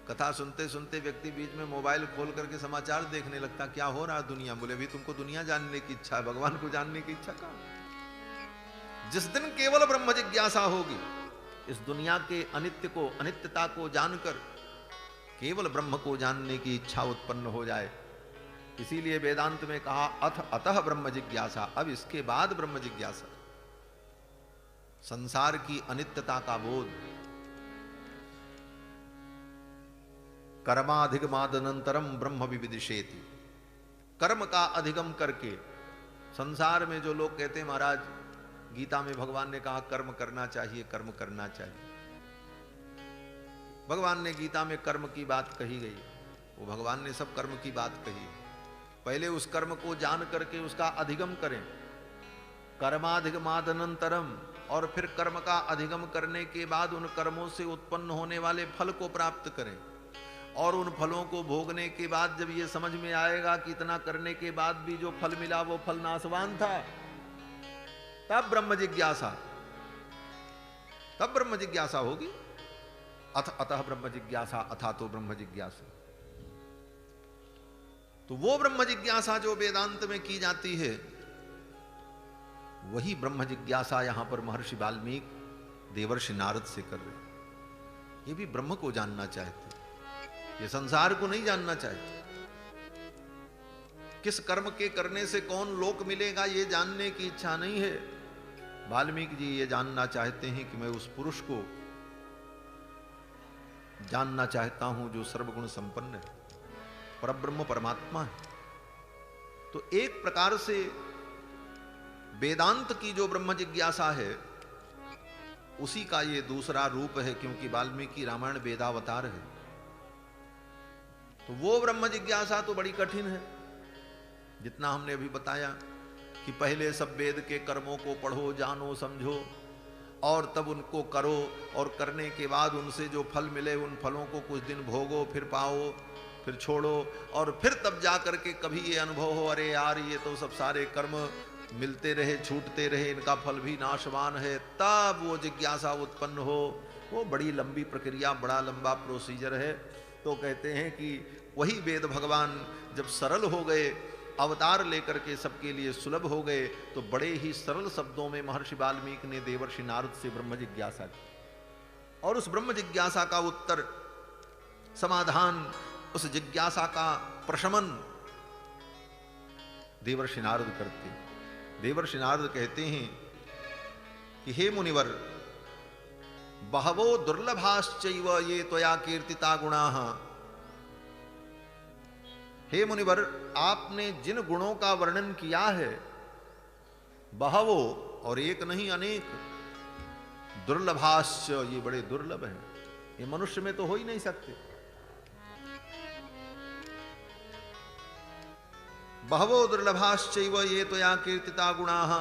कथा सुनते सुनते व्यक्ति बीच में मोबाइल खोल करके समाचार देखने लगता, क्या हो रहा है दुनिया। बोले अभी तुमको दुनिया जानने की इच्छा है, भगवान को जानने की इच्छा कहां। जिस दिन केवल ब्रह्म जिज्ञासा होगी, इस दुनिया के अनित्य को, अनित्यता को जानकर केवल ब्रह्म को जानने की इच्छा उत्पन्न हो जाए, इसीलिए वेदांत में कहा अतः ब्रह्म जिज्ञासा। अब इसके बाद ब्रह्म जिज्ञासा, संसार की अनित्यता का बोध, कर्माधिगमादनंतरम ब्रह्म विविदिशेति। कर्म का अधिगम करके, संसार में जो लोग कहते हैं महाराज गीता में भगवान ने कहा कर्म करना चाहिए, कर्म करना चाहिए। भगवान ने गीता में कर्म की बात कही गई, वो भगवान ने सब कर्म की बात कही। पहले उस कर्म को जान करके उसका अधिगम करें, कर्माधिगमादनंतरम, और फिर कर्म का अधिगम करने के बाद उन कर्मों से उत्पन्न होने वाले फल को प्राप्त करें। और उन फलों को भोगने के बाद जब ये समझ में आएगा कि इतना करने के बाद भी जो फल मिला वो फल नाशवान था, तब ब्रह्म जिज्ञासा, तब ब्रह्म जिज्ञासा होगी। अतः ब्रह्म जिज्ञासा, अथा तो ब्रह्म जिज्ञासा। तो वो ब्रह्म जिज्ञासा जो वेदांत में की जाती है, वही ब्रह्म जिज्ञासा यहां पर महर्षि वाल्मीकि देवर्षि नारद से कर रहे। ये भी ब्रह्म को जानना चाहते, ये संसार को नहीं जानना चाहते। किस कर्म के करने से कौन लोक मिलेगा ये जानने की इच्छा नहीं है। वाल्मीकि जी ये जानना चाहते हैं कि मैं उस पुरुष को जानना चाहता हूं जो सर्वगुण संपन्न है, परब्रह्म परमात्मा है। तो एक प्रकार से वेदांत की जो ब्रह्म जिज्ञासा है, उसी का ये दूसरा रूप है, क्योंकि वाल्मीकि रामायण वेदावतार है। तो वो ब्रह्म जिज्ञासा तो बड़ी कठिन है। जितना हमने अभी बताया कि पहले सब वेद के कर्मों को पढ़ो, जानो, समझो, और तब उनको करो, और करने के बाद उनसे जो फल मिले उन फलों को कुछ दिन भोगो, फिर पाओ, फिर छोड़ो, और फिर तब जा करके कभी ये अनुभव हो, अरे यार ये तो सब सारे कर्म मिलते रहे, छूटते रहे, इनका फल भी नाशवान है, तब वो जिज्ञासा उत्पन्न हो। वो बड़ी लंबी प्रक्रिया, बड़ा लंबा प्रोसीजर है। तो कहते हैं कि वही वेद भगवान जब सरल हो गए, अवतार लेकर के सबके लिए सुलभ हो गए, तो बड़े ही सरल शब्दों में महर्षि वाल्मीकि ने देवर्षि नारद से ब्रह्म जिज्ञासा की। और उस ब्रह्म जिज्ञासा का उत्तर, समाधान, उस जिज्ञासा का प्रशमन देवर्षि नारद करते। देवर्षि नारद कहते हैं कि हे मुनिवर, बहवो दुर्लभाश्चैव ये त्वया कीर्तिता गुणाः। हे मुनिवर, आपने जिन गुणों का वर्णन किया है, बहवो, और एक नहीं अनेक, दुर्लभाश्च, ये बड़े दुर्लभ हैं, ये मनुष्य में तो हो ही नहीं सकते। बहवो दुर्लभाश्चैव ये त्वया कीर्तिता गुणाः,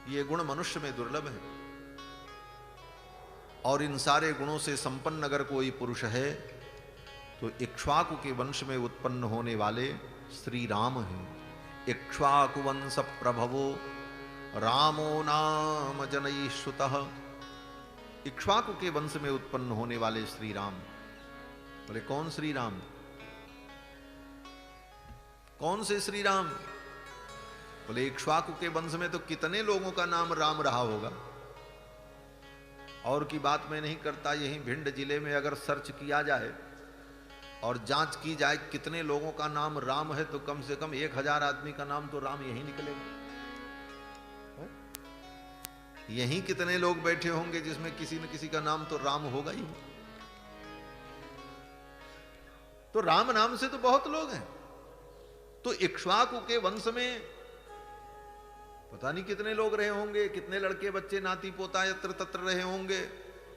ये गुण मनुष्य में दुर्लभ है। और इन सारे गुणों से संपन्न अगर कोई पुरुष है तो इक्ष्वाकु के वंश में उत्पन्न होने वाले श्री राम हैं। इक्ष्वाकु वंश प्रभवो रामो नाम जनई श्रुतः। इक्ष्वाकु के वंश में उत्पन्न होने वाले श्री राम। बोले कौन श्री राम? कौन से श्री राम? बोले इक्ष्वाकु के वंश में तो कितने लोगों का नाम राम रहा होगा। और की बात मैं नहीं करता, यहीं भिंड जिले में अगर सर्च किया जाए और जांच की जाए कितने लोगों का नाम राम है, तो कम से कम 1000 आदमी का नाम तो राम यहीं निकलेगा। यहीं कितने लोग बैठे होंगे जिसमें किसी न किसी का नाम तो राम होगा ही। तो राम नाम से तो बहुत लोग हैं। तो इक्ष्वाकु के वंश में पता नहीं कितने लोग रहे होंगे, कितने लड़के बच्चे नाती पोता यत्र तत्र रहे होंगे,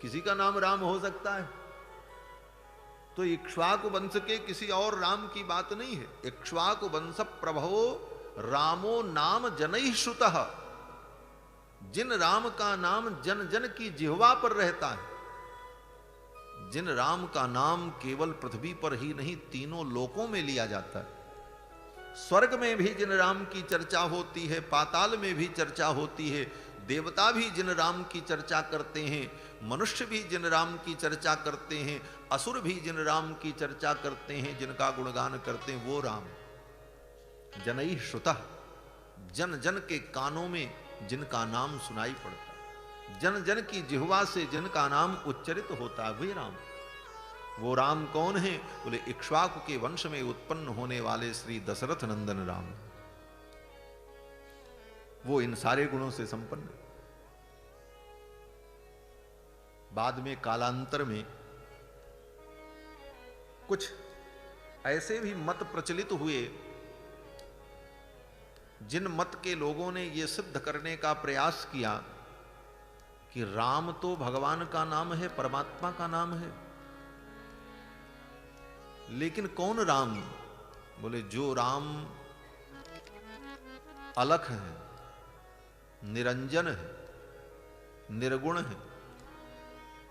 किसी का नाम राम हो सकता है। तो इक्ष्वाकु वंश के किसी और राम की बात नहीं है। इक्ष्वाकु वंश प्रभवो रामो नाम जनैः श्रुतः। जिन राम का नाम जन जन की जिह्वा पर रहता है, जिन राम का नाम केवल पृथ्वी पर ही नहीं तीनों लोकों में लिया जाता है, स्वर्ग में भी जिन राम की चर्चा होती है, पाताल में भी चर्चा होती है, देवता भी जिन राम की चर्चा करते हैं, मनुष्य भी जिन राम की चर्चा करते हैं, असुर भी जिन राम की चर्चा करते हैं, जिनका गुणगान करते हैं, वो राम जनई श्रुतः, जन जन के कानों में जिनका नाम सुनाई पड़ता, जन जन की जिह्वा से जिनका नाम उच्चरित होता है, वे राम। वो राम कौन है? बोले इक्ष्वाकु के वंश में उत्पन्न होने वाले श्री दशरथ नंदन राम। वो इन सारे गुणों से संपन्न। बाद में कालांतर में कुछ ऐसे भी मत प्रचलित हुए जिन मत के लोगों ने यह सिद्ध करने का प्रयास किया कि राम तो भगवान का नाम है, परमात्मा का नाम है, लेकिन कौन राम? बोले जो राम अलख है, निरंजन है, निर्गुण है,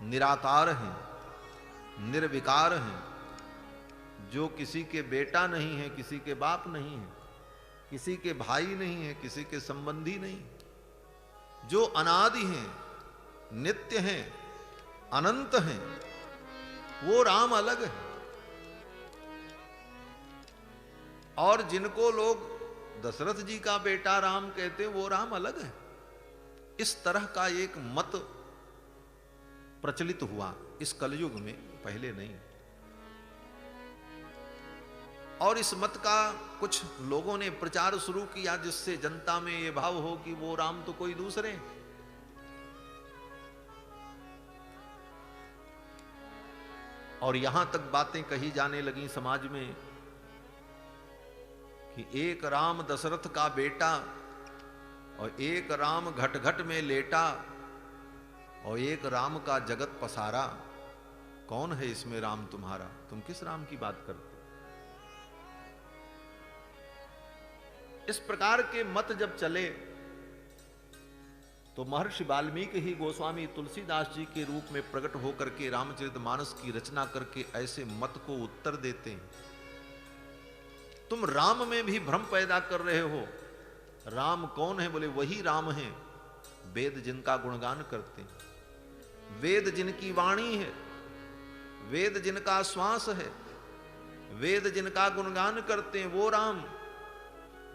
निराकार है, निर्विकार है, जो किसी के बेटा नहीं है, किसी के बाप नहीं है, किसी के भाई नहीं है, किसी के संबंधी नहीं, जो अनादि हैं, नित्य हैं, अनंत हैं, वो राम अलग है। और जिनको लोग दशरथ जी का बेटा राम कहते हैं, वो राम अलग है। इस तरह का एक मत प्रचलित हुआ इस कलयुग में, पहले नहीं। और इस मत का कुछ लोगों ने प्रचार शुरू किया जिससे जनता में यह भाव हो कि वो राम तो कोई दूसरे। और यहां तक बातें कही जाने लगी समाज में कि एक राम दशरथ का बेटा और एक राम घट घट में लेटा और एक राम का जगत पसारा, कौन है इसमें राम तुम्हारा? तुम किस राम की बात करते? इस प्रकार के मत जब चले तो महर्षि वाल्मीकि ही गोस्वामी तुलसीदास जी के रूप में प्रकट होकर के रामचरितमानस की रचना करके ऐसे मत को उत्तर देते हैं। तुम राम में भी भ्रम पैदा कर रहे हो। राम कौन है? बोले वही राम है वेद जिनका गुणगान करते हैं, वेद जिनकी वाणी है, वेद जिनका श्वास है, वेद जिनका गुणगान करते हैं, वो राम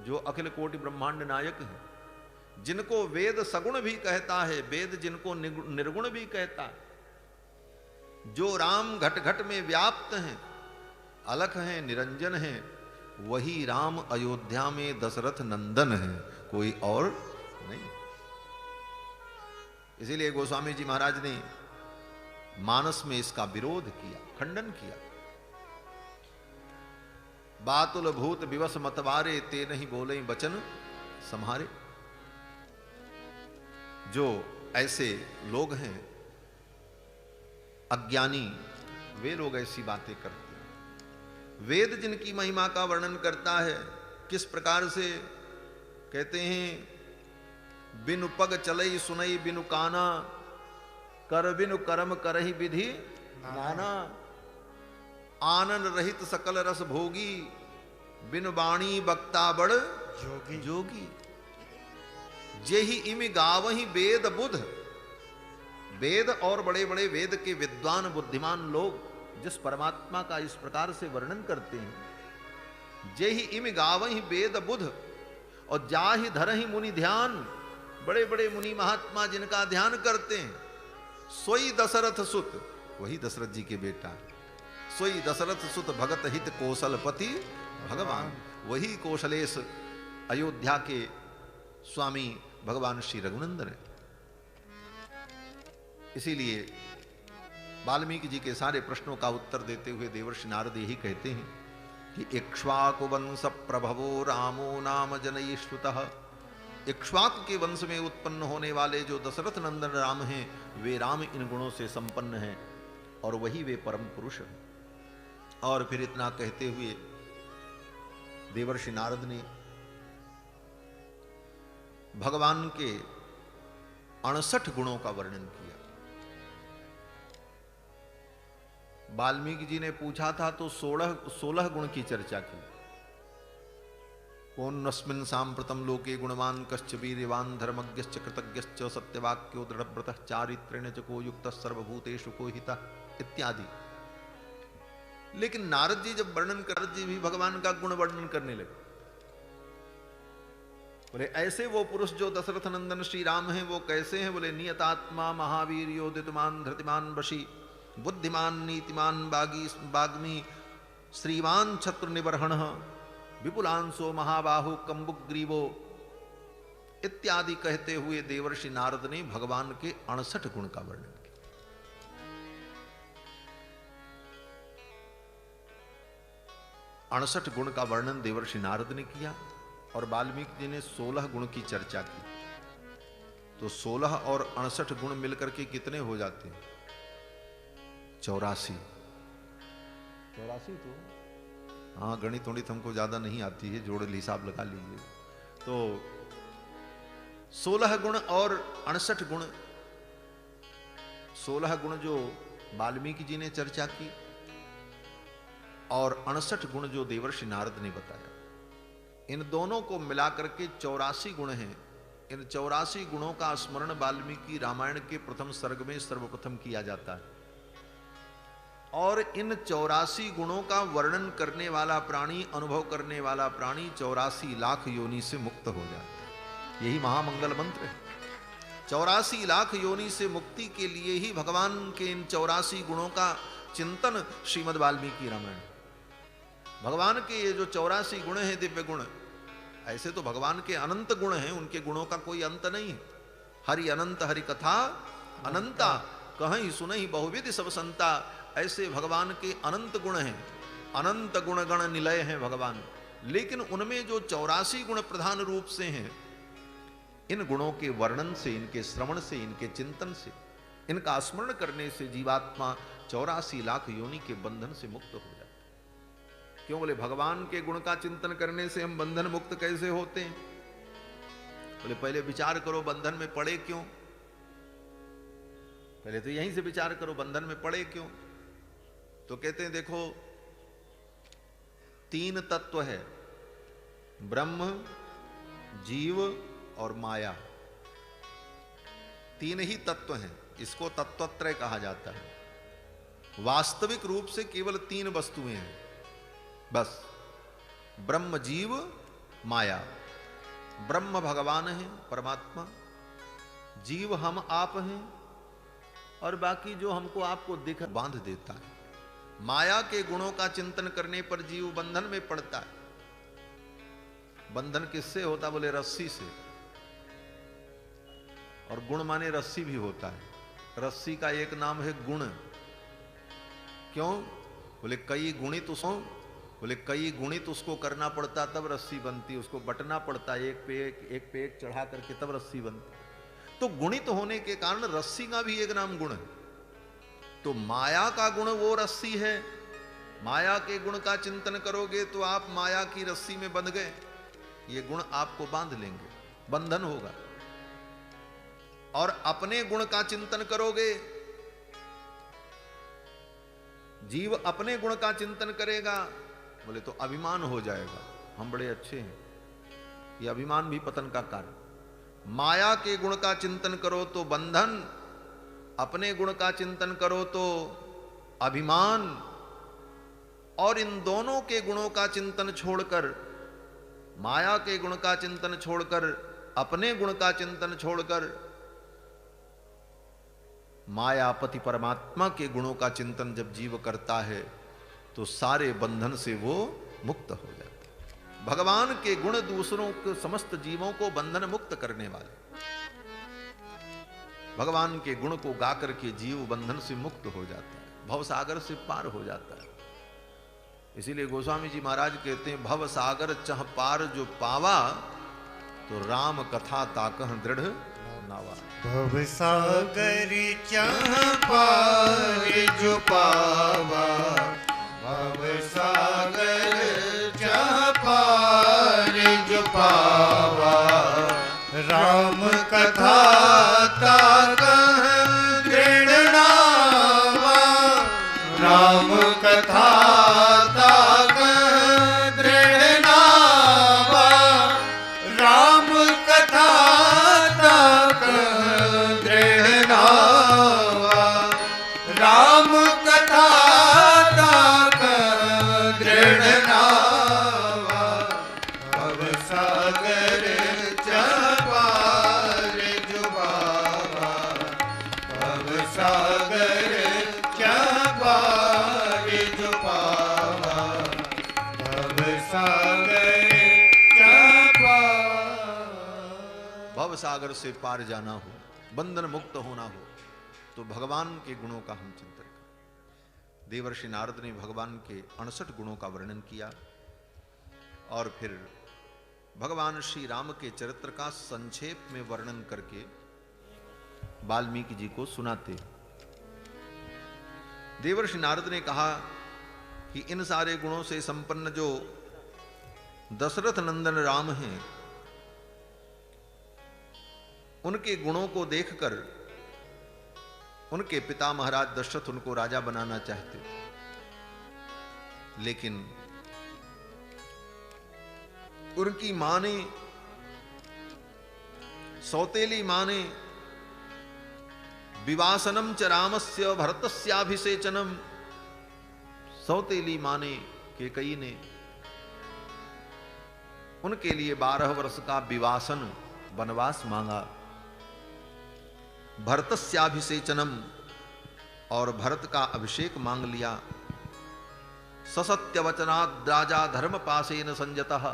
जो अखिल कोटि ब्रह्मांड नायक है, जिनको वेद सगुण भी कहता है, वेद जिनको निर्गुण भी कहता है, जो राम घट घट में व्याप्त हैं, अलख हैं, निरंजन हैं, वही राम अयोध्या में दशरथ नंदन है, कोई और नहीं। इसीलिए गोस्वामी जी महाराज ने मानस में इसका विरोध किया, खंडन किया। बातुल भूत विवश मतवारे ते नहीं बोले बचन सम्हारे। जो ऐसे लोग हैं अज्ञानी, वे लोग ऐसी बातें करते हैं। वेद जिनकी महिमा का वर्णन करता है, किस प्रकार से कहते हैं, बिनु पग चलई सुनई बिनु काना, कर बिनु कर्म करहि विधि नाना, आनंद रहित सकल रस भोगी, बिनु बाणी बक्ता बड़ जोगी जोगी। जेहि इमि गावहि वेद बुध। वेद और बड़े बड़े वेद के विद्वान बुद्धिमान लोग जिस परमात्मा का इस प्रकार से वर्णन करते हैं, जेहि इमि गावहि वेद बुध और जाहि धरहि मुनि ध्यान, बड़े बड़े मुनि महात्मा जिनका ध्यान करते हैं, सोई दशरथ सुत, वही दशरथ जी के बेटा, सोई दशरथ सुत भगत हित कौशलपति भगवान, वही कौशलेश अयोध्या के स्वामी भगवान श्री रघुनंदन है। इसीलिए वाल्मीकि जी के सारे प्रश्नों का उत्तर देते हुए देवर्षि नारद यही कहते हैं कि इक्ष्वाकु वंश प्रभवो रामो नाम जनयीश्रुतः। इक्ष्वाकु के वंश में उत्पन्न होने वाले जो दशरथ नंदन राम हैं, वे राम इन गुणों से संपन्न हैं और वही वे परम पुरुष हैं। और फिर इतना कहते हुए देवर्षि नारद ने भगवान के 68 गुणों का वर्णन किया। वाल्मीकि जी ने पूछा था तो 16 गुण की चर्चा की। कौन्नस्मिन् सांप्रतम लोके गुणवान कश्च वीर्यवान धर्मज्ञश्च कृतज्ञश्च सत्यवाक्यो दृढ़व्रतः चारित्रेण च को युक्तः सर्वभूतेषु को हितः इत्यादि। लेकिन नारद जी जब वर्णन कर, जी भी भगवान का गुण वर्णन करने लगे। बोले ऐसे वो पुरुष जो दशरथ नंदन श्री राम हैं वो कैसे हैं? बोले नियतात्मा महावीर योदितमान धृतिमान वशी बुद्धिमान नीतिमान बाग्मी श्रीमान छत्र निबर्हण विपुलांशो महाबाहु कंबुग्रीवो इत्यादि कहते हुए देवर्षि नारद ने भगवान के 68 गुण का वर्णन किया। 68 गुण का वर्णन देवर्षि नारद ने किया और वाल्मीकि जी ने 16 गुण की चर्चा की। तो 16 और 68 गुण मिलकर के कितने हो जाते हैं? 84। तो हाँ, गणित वणित हमको ज्यादा नहीं आती है, जोड़ हिसाब लगा लीजिए। तो 16 गुण और 68 गुण, 16 गुण जो वाल्मीकि जी ने चर्चा की और 68 गुण जो देवर्षि नारद ने बताया, इन दोनों को मिलाकर के 84 गुण हैं। इन 84 गुणों का स्मरण वाल्मीकि रामायण के प्रथम सर्ग में सर्वप्रथम किया जाता है। और इन 84 गुणों का वर्णन करने वाला प्राणी, अनुभव करने वाला प्राणी 84 लाख योनि से मुक्त हो जाता है। यही महामंगल मंत्र है। 84 लाख योनि से मुक्ति के लिए ही भगवान के इन 84 गुणों का चिंतन श्रीमद् वाल्मीकि रामायण। भगवान के ये जो 84 गुण हैं, दिव्य गुण, ऐसे तो भगवान के अनंत गुण हैं, उनके गुणों का कोई अंत नहीं है। हरि अनंत हरि कथा अनंता, कहीं सुनहि बहुविधि सब संता। ऐसे भगवान के अनंत गुण हैं, अनंत गुण गण निलय हैं भगवान। लेकिन उनमें जो 84 गुण प्रधान रूप से हैं, इन गुणों के वर्णन से, इनके श्रवण से, इनके चिंतन से, इनका स्मरण करने से जीवात्मा 84 लाख योनि के बंधन से मुक्त हो जाता है। क्यों? बोले भगवान के गुण का चिंतन करने से हम बंधन मुक्त कैसे होते हैं? बोले पहले विचार करो बंधन में पड़े क्यों। पहले तो यहीं से विचार करो बंधन में पड़े क्यों। तो कहते हैं देखो, 3 तत्व है, ब्रह्म, जीव और माया। 3 ही तत्व हैं, इसको तत्वत्रय कहा जाता है। वास्तविक रूप से केवल 3 वस्तुएं हैं बस, ब्रह्म, जीव, माया। ब्रह्म भगवान है, परमात्मा। जीव हम आप हैं, और बाकी जो हमको आपको दिख बांध देता है। माया के गुणों का चिंतन करने पर जीव बंधन में पड़ता है। बंधन किससे होता? बोले रस्सी से। और गुण माने रस्सी भी होता है। रस्सी का एक नाम है गुण। क्यों? बोले कई गुणित उसको, बोले कई गुणित उसको करना पड़ता तब रस्सी बनती, उसको बटना पड़ता, एक पे एक चढ़ा करके तब रस्सी बनती। तो गुणित होने के कारण रस्सी का भी एक नाम गुण है। तो माया का गुण वो रस्सी है। माया के गुण का चिंतन करोगे तो आप माया की रस्सी में बंध गए। ये गुण आपको बांध लेंगे, बंधन होगा। और अपने गुण का चिंतन करोगे, जीव अपने गुण का चिंतन करेगा, बोले तो अभिमान हो जाएगा, हम बड़े अच्छे हैं। ये अभिमान भी पतन का कारण। माया के गुण का चिंतन करो तो बंधन, अपने गुण का चिंतन करो तो अभिमान। और इन दोनों के गुणों का चिंतन छोड़कर, माया के गुण का चिंतन छोड़कर, अपने गुण का चिंतन छोड़कर, मायापति परमात्मा के गुणों का चिंतन जब जीव करता है तो सारे बंधन से वो मुक्त हो जाता है। भगवान के गुण दूसरों के, समस्त जीवों को बंधन मुक्त करने वाले। भगवान के गुण को गाकर के जीव बंधन से मुक्त हो जाता है, भव सागर से पार हो जाता है। इसीलिए गोस्वामी जी महाराज कहते हैं, भव सागर चह पार जो पावा, तो राम कथा ताकह दृढ़ नावा। भव सागर चह पार जो पावा, भव सागर चह पार जो पावा, राम कथा राम कथा ताक दृढ़ नावा, राम कथा ताक दृढ़ नावा, राम कथा ताक दृढ़ नावा, भव सागर चपार जुबावा, भव सागर चपार जुबावा, भव सागर चपार। भव सागर से पार जाना हो, बंधन मुक्त होना हो, तो भगवान के गुणों का हम चिंतन करें। देवर्षि नारद ने भगवान के 68 गुणों का वर्णन किया और फिर भगवान श्री राम के चरित्र का संक्षेप में वर्णन करके वाल्मीकि जी को सुनाते। देवर्षि नारद ने कहा कि इन सारे गुणों से संपन्न जो दशरथ नंदन राम हैं, उनके गुणों को देखकर उनके पिता महाराज दशरथ उनको राजा बनाना चाहते, लेकिन उनकी मां ने, सौतेली मां ने विवासनम च रामस्य भरतस्याभिषेचनम, सौतेली मां ने, कैकेयी ने उनके लिए 12 वर्ष का विवासन वनवास मांगा। भरतस्याभिषेचनम, और भरत का अभिषेक मांग लिया। ससत्य वचनात् राजा धर्म पाशेन संजतः,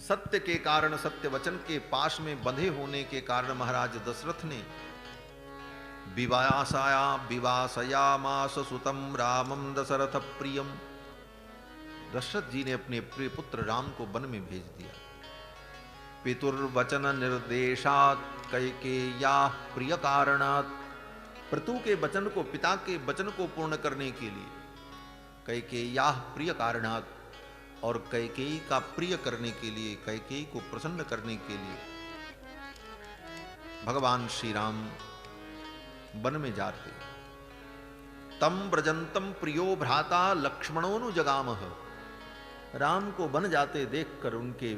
सत्य के कारण, सत्य वचन के पाश में बंधे होने के कारण महाराज दशरथ ने विवासयामास सुतम रामम दशरथ प्रियम, दशरथ जी ने अपने प्रिय पुत्र राम को वन में भेज दिया। पितुर्वचन निर्देशात् कैकेय्याः प्रिय कारणात्, पितु के वचन को, पिता के वचन को पूर्ण करने के लिए कैकेय्याः प्रिय कारणात्, और कैकेयी का प्रिय करने के लिए, कैकेयी को प्रसन्न करने के लिए भगवान श्री राम वन में जाते। तम व्रजंतम प्रियो भ्राता लक्ष्मणोनुजगामः, राम को वन जाते देखकर उनके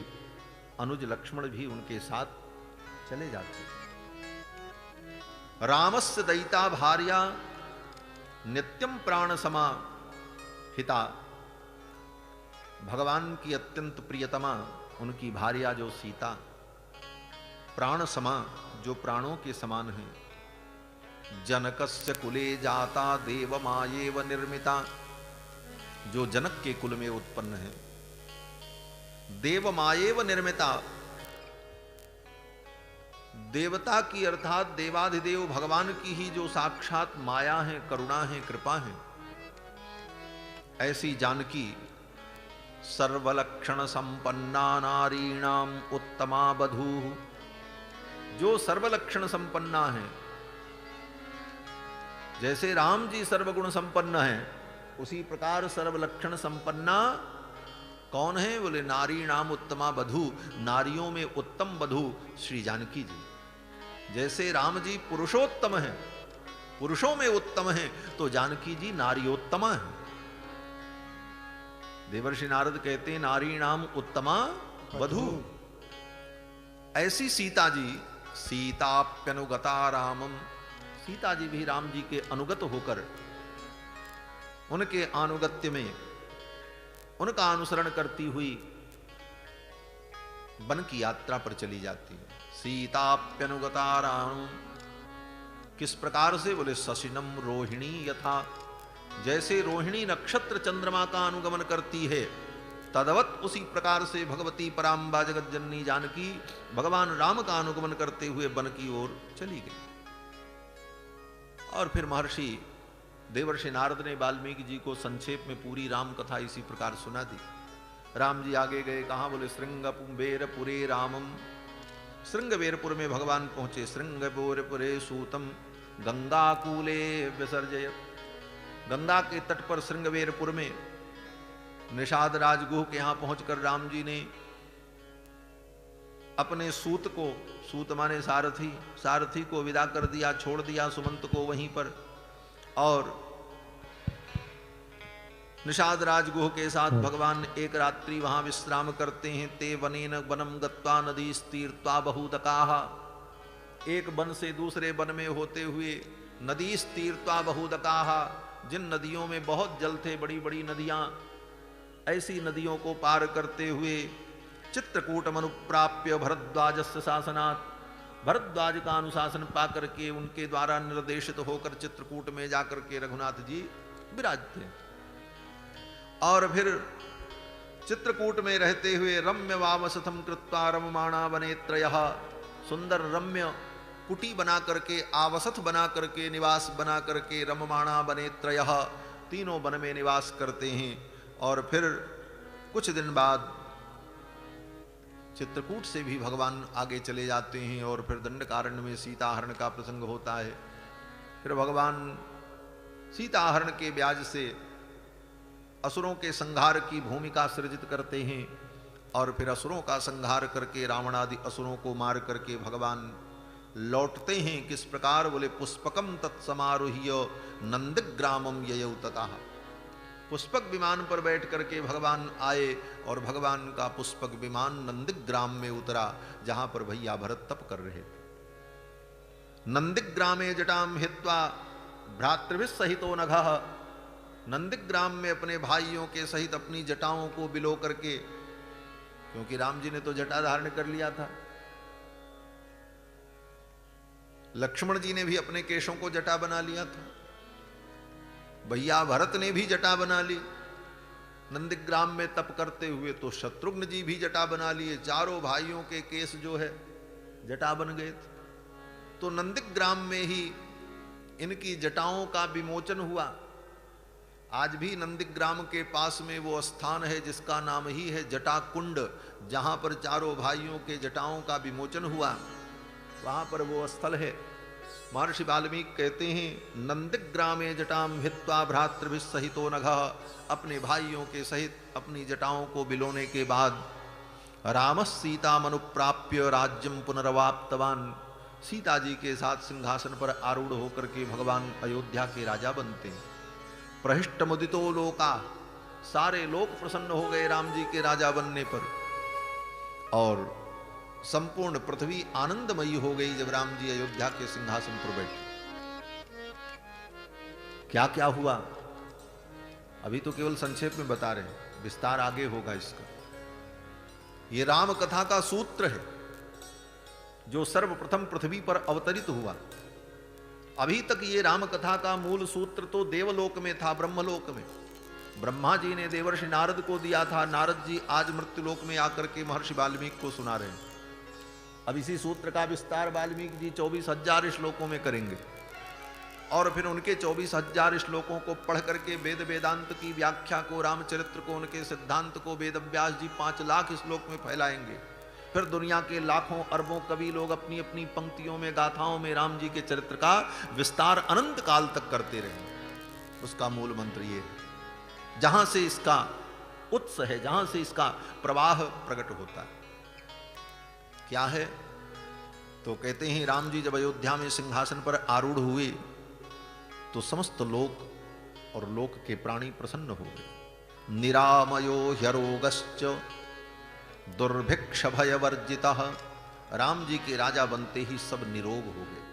अनुज लक्ष्मण भी उनके साथ चले जाते। रामस्य दयिता भार्या नित्यम प्राण समा हिता, भगवान की अत्यंत प्रियतमा उनकी भार्या जो सीता, प्राण समा, जो प्राणों के समान है। जनकस्य कुले जाता देवमायेव निर्मिता, जो जनक के कुल में उत्पन्न है। देवमायेव निर्मिता, देवता की अर्थात देवाधिदेव भगवान की ही जो साक्षात माया है, करुणा है, कृपा है, ऐसी जानकी सर्वलक्षण संपन्ना नारीणाम उत्तमा बधू, जो सर्वलक्षण संपन्ना है। जैसे राम जी सर्वगुण संपन्न है, उसी प्रकार सर्वलक्षण संपन्ना कौन है? बोले नारीणाम उत्तमा बधू, नारियों में उत्तम बधू श्री जानकी जी। जैसे राम जी पुरुषोत्तम है, पुरुषों में उत्तम है, तो जानकी जी नारियोत्तमा है। देवर्षि नारद कहते हैं नारीणाम उत्तमा वधू। ऐसी सीता जी, सीताप्यनुगता रामम, सीता जी भी राम जी के अनुगत होकर उनके आनुगत्य में, उनका अनुसरण करती हुई वन की यात्रा पर चली जाती है। सीताप्यनुगता राम, किस प्रकार से? बोले शशिनम रोहिणी यथा, जैसे रोहिणी नक्षत्र चंद्रमा का अनुगमन करती है, तदवत उसी प्रकार से भगवती पराम्बा जगत जननी जानकी भगवान राम का अनुगमन करते हुए वन की ओर चली गई। और फिर महर्षि देवर्षि नारद ने वाल्मीकि जी को संक्षेप में पूरी राम कथा इसी प्रकार सुना दी। राम जी आगे गए, कहाँ? बोले श्रृंगवेरपुरे रामम, श्रृंगवेरपुर में भगवान पहुंचे। श्रृंगवेरपुरे सूतम गंगाकूले विसर्जयत, गंगा के तट पर श्रृंगवेरपुर में निषाद राजगुह के यहां पहुंचकर राम जी ने अपने सूत को, सूत माने सारथी, सारथी को विदा कर दिया, छोड़ दिया सुमंत को वहीं पर, और निषाद राजगुह के साथ भगवान एक रात्रि वहां विश्राम करते हैं। ते वनेन वनम गत्वा नदी तीर्त्वा बहुदकाः, एक वन से दूसरे वन में होते हुए नदी तीर्त्वा बहुदकाः, जिन नदियों में बहुत जल थे, बड़ी बड़ी नदियां, ऐसी नदियों को पार करते हुए चित्रकूटम अनुप्राप्य भरद्वाजस्य शासनात्, भरद्वाज का अनुशासन पाकर के उनके द्वारा निर्देशित होकर चित्रकूट में जाकर के रघुनाथ जी विराजते हैं। और फिर चित्रकूट में रहते हुए रम्य वावसथम कृत्वा रममाणा वनेत्रयः, सुंदर रम्य कुटी बना करके, आवसथ बना करके, निवास बना करके रममाणा वनेत्रयः, तीनों वन में निवास करते हैं। और फिर कुछ दिन बाद चित्रकूट से भी भगवान आगे चले जाते हैं और फिर दंडकारण्य में सीताहरण का प्रसंग होता है। फिर भगवान सीताहरण के ब्याज से असुरों के संहार की भूमिका सृजित करते हैं और फिर असुरों का संहार करके रावणादि असुरों को मार करके भगवान लौटते हैं। किस प्रकार? बोले पुष्पकम तत्समारोह्य नंदग्रामम ययौ ततः, पुष्पक विमान पर बैठ करके भगवान आए और भगवान का पुष्पक विमान नंदग्राम में उतरा, जहां पर भैया भरत तप कर रहे थे। नंदग्रामे जटाम हित्वा भ्रातृभिः सहितो नघः, नंदग्राम में अपने भाइयों के सहित अपनी जटाओं को बिलो करके, क्योंकि राम जी ने तो जटा धारण कर लिया था, लक्ष्मण जी ने भी अपने केशों को जटा बना लिया था, भैया भरत ने भी जटा बना ली। नंदग्राम में तप करते हुए तो शत्रुघ्न जी भी जटा बना लिए, चारों भाइयों के केस जो है जटा बन गए थे। तो नंदग्राम में ही इनकी जटाओं का विमोचन हुआ। आज भी नंदग्राम के पास में वो स्थान है जिसका नाम ही है जटा कुंड, जहां पर चारों भाइयों के जटाओं का विमोचन हुआ, वहां पर वो स्थल है। महर्षि वाल्मीकि कहते हैं नंदग्रामे जटाम हित्वा भ्रातृभिः सहितो नघः, अपने भाइयों के सहित अपनी जटाओं को बिलोने के बाद रामः सीतामनुप्राप्य राज्यम पुनर्वाप्तवान, सीता जी के साथ सिंहासन पर आरूढ़ होकर के भगवान अयोध्या के राजा बनते हैं। प्रहिष्ट मुदितो लोका, सारे लोक प्रसन्न हो गए राम जी के राजा बनने पर, और संपूर्ण पृथ्वी आनंदमयी हो गई जब राम जी अयोध्या के सिंहासन पर बैठे। क्या क्या हुआ अभी तो केवल संक्षेप में बता रहे हैं, विस्तार आगे होगा इसका। ये राम कथा का सूत्र है जो सर्वप्रथम पृथ्वी पर अवतरित हुआ। अभी तक ये राम कथा का मूल सूत्र तो देवलोक में था, ब्रह्मलोक में ब्रह्मा जी ने देवर्षि नारद को दिया था। नारद जी आज मृत्युलोक में आकर के महर्षि वाल्मीकि को सुना रहे हैं। अब इसी सूत्र का विस्तार वाल्मीकि जी 24,000 श्लोकों में करेंगे, और फिर उनके 24,000 श्लोकों को पढ़ करके वेद वेदांत की व्याख्या को, रामचरित्र को, उनके सिद्धांत को वेद व्यास जी 5 लाख श्लोक में फैलाएंगे। फिर दुनिया के लाखों अरबों कवि लोग अपनी अपनी पंक्तियों में, गाथाओं में राम जी के चरित्र का विस्तार अनंत काल तक करते रहेंगे। उसका मूल मंत्र ये है, जहां से इसका उत्स है, जहां से इसका प्रवाह प्रकट होता है। क्या है? तो कहते हैं राम जी जब अयोध्या में सिंहासन पर आरूढ़ हुए तो समस्त लोक और लोक के प्राणी प्रसन्न हो गए। निरामयो ह्यरोगश्च दुर्भिक्ष भय वर्जितः, राम जी के राजा बनते ही सब निरोग हो गए।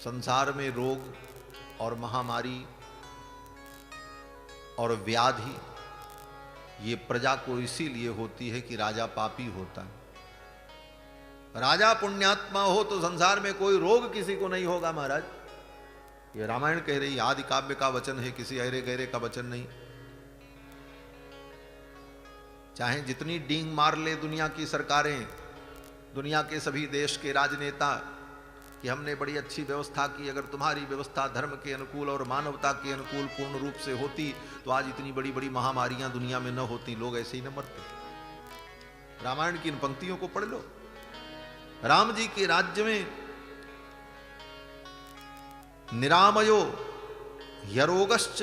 संसार में रोग और महामारी और व्याधि ये प्रजा को इसीलिए होती है कि राजा पापी होता है। राजा पुण्यात्मा हो तो संसार में कोई रोग किसी को नहीं होगा महाराज। ये रामायण कह रही, आदि काव्य का वचन है, किसी अरे गहरे का वचन नहीं। चाहे जितनी डींग मार ले दुनिया की सरकारें, दुनिया के सभी देश के राजनेता कि हमने बड़ी अच्छी व्यवस्था की, अगर तुम्हारी व्यवस्था धर्म के अनुकूल और मानवता के अनुकूल पूर्ण रूप से होती तो आज इतनी बड़ी बड़ी महामारियां दुनिया में न होती, लोग ऐसे ही न मरते। रामायण की इन पंक्तियों को पढ़ लो। राम जी के राज्य में निरामयो ह्यरोगश्च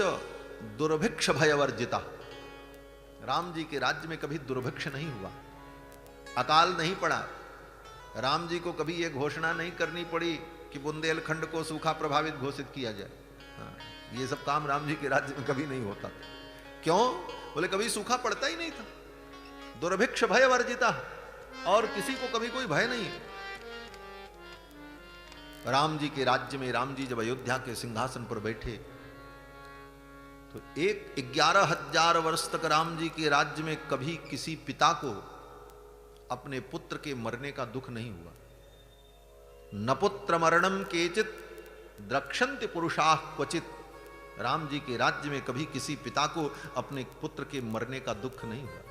दुर्भिक्ष भयवर्जिता, राम जी के राज्य में कभी दुर्भिक्ष नहीं हुआ, अकाल नहीं पड़ा। राम जी को कभी यह घोषणा नहीं करनी पड़ी कि बुंदेलखंड को सूखा प्रभावित घोषित किया जाए। ये सब काम राम जी के राज्य में कभी नहीं होता था। क्यों? बोले कभी सूखा पड़ता ही नहीं था, दुर्भिक्ष भय वर्जिता, और किसी को कभी कोई भय नहीं है। राम जी के राज्य में राम जी जब अयोध्या के सिंहासन पर बैठे तो 11,000 वर्ष तक राम जी के राज्य में कभी किसी पिता को अपने पुत्र के मरने का दुख नहीं हुआ। न पुत्र मरणम केचित द्रक्षन्ति पुरुषाः क्वचित। राम जी के राज्य में कभी किसी पिता को अपने पुत्र के मरने का दुख नहीं हुआ।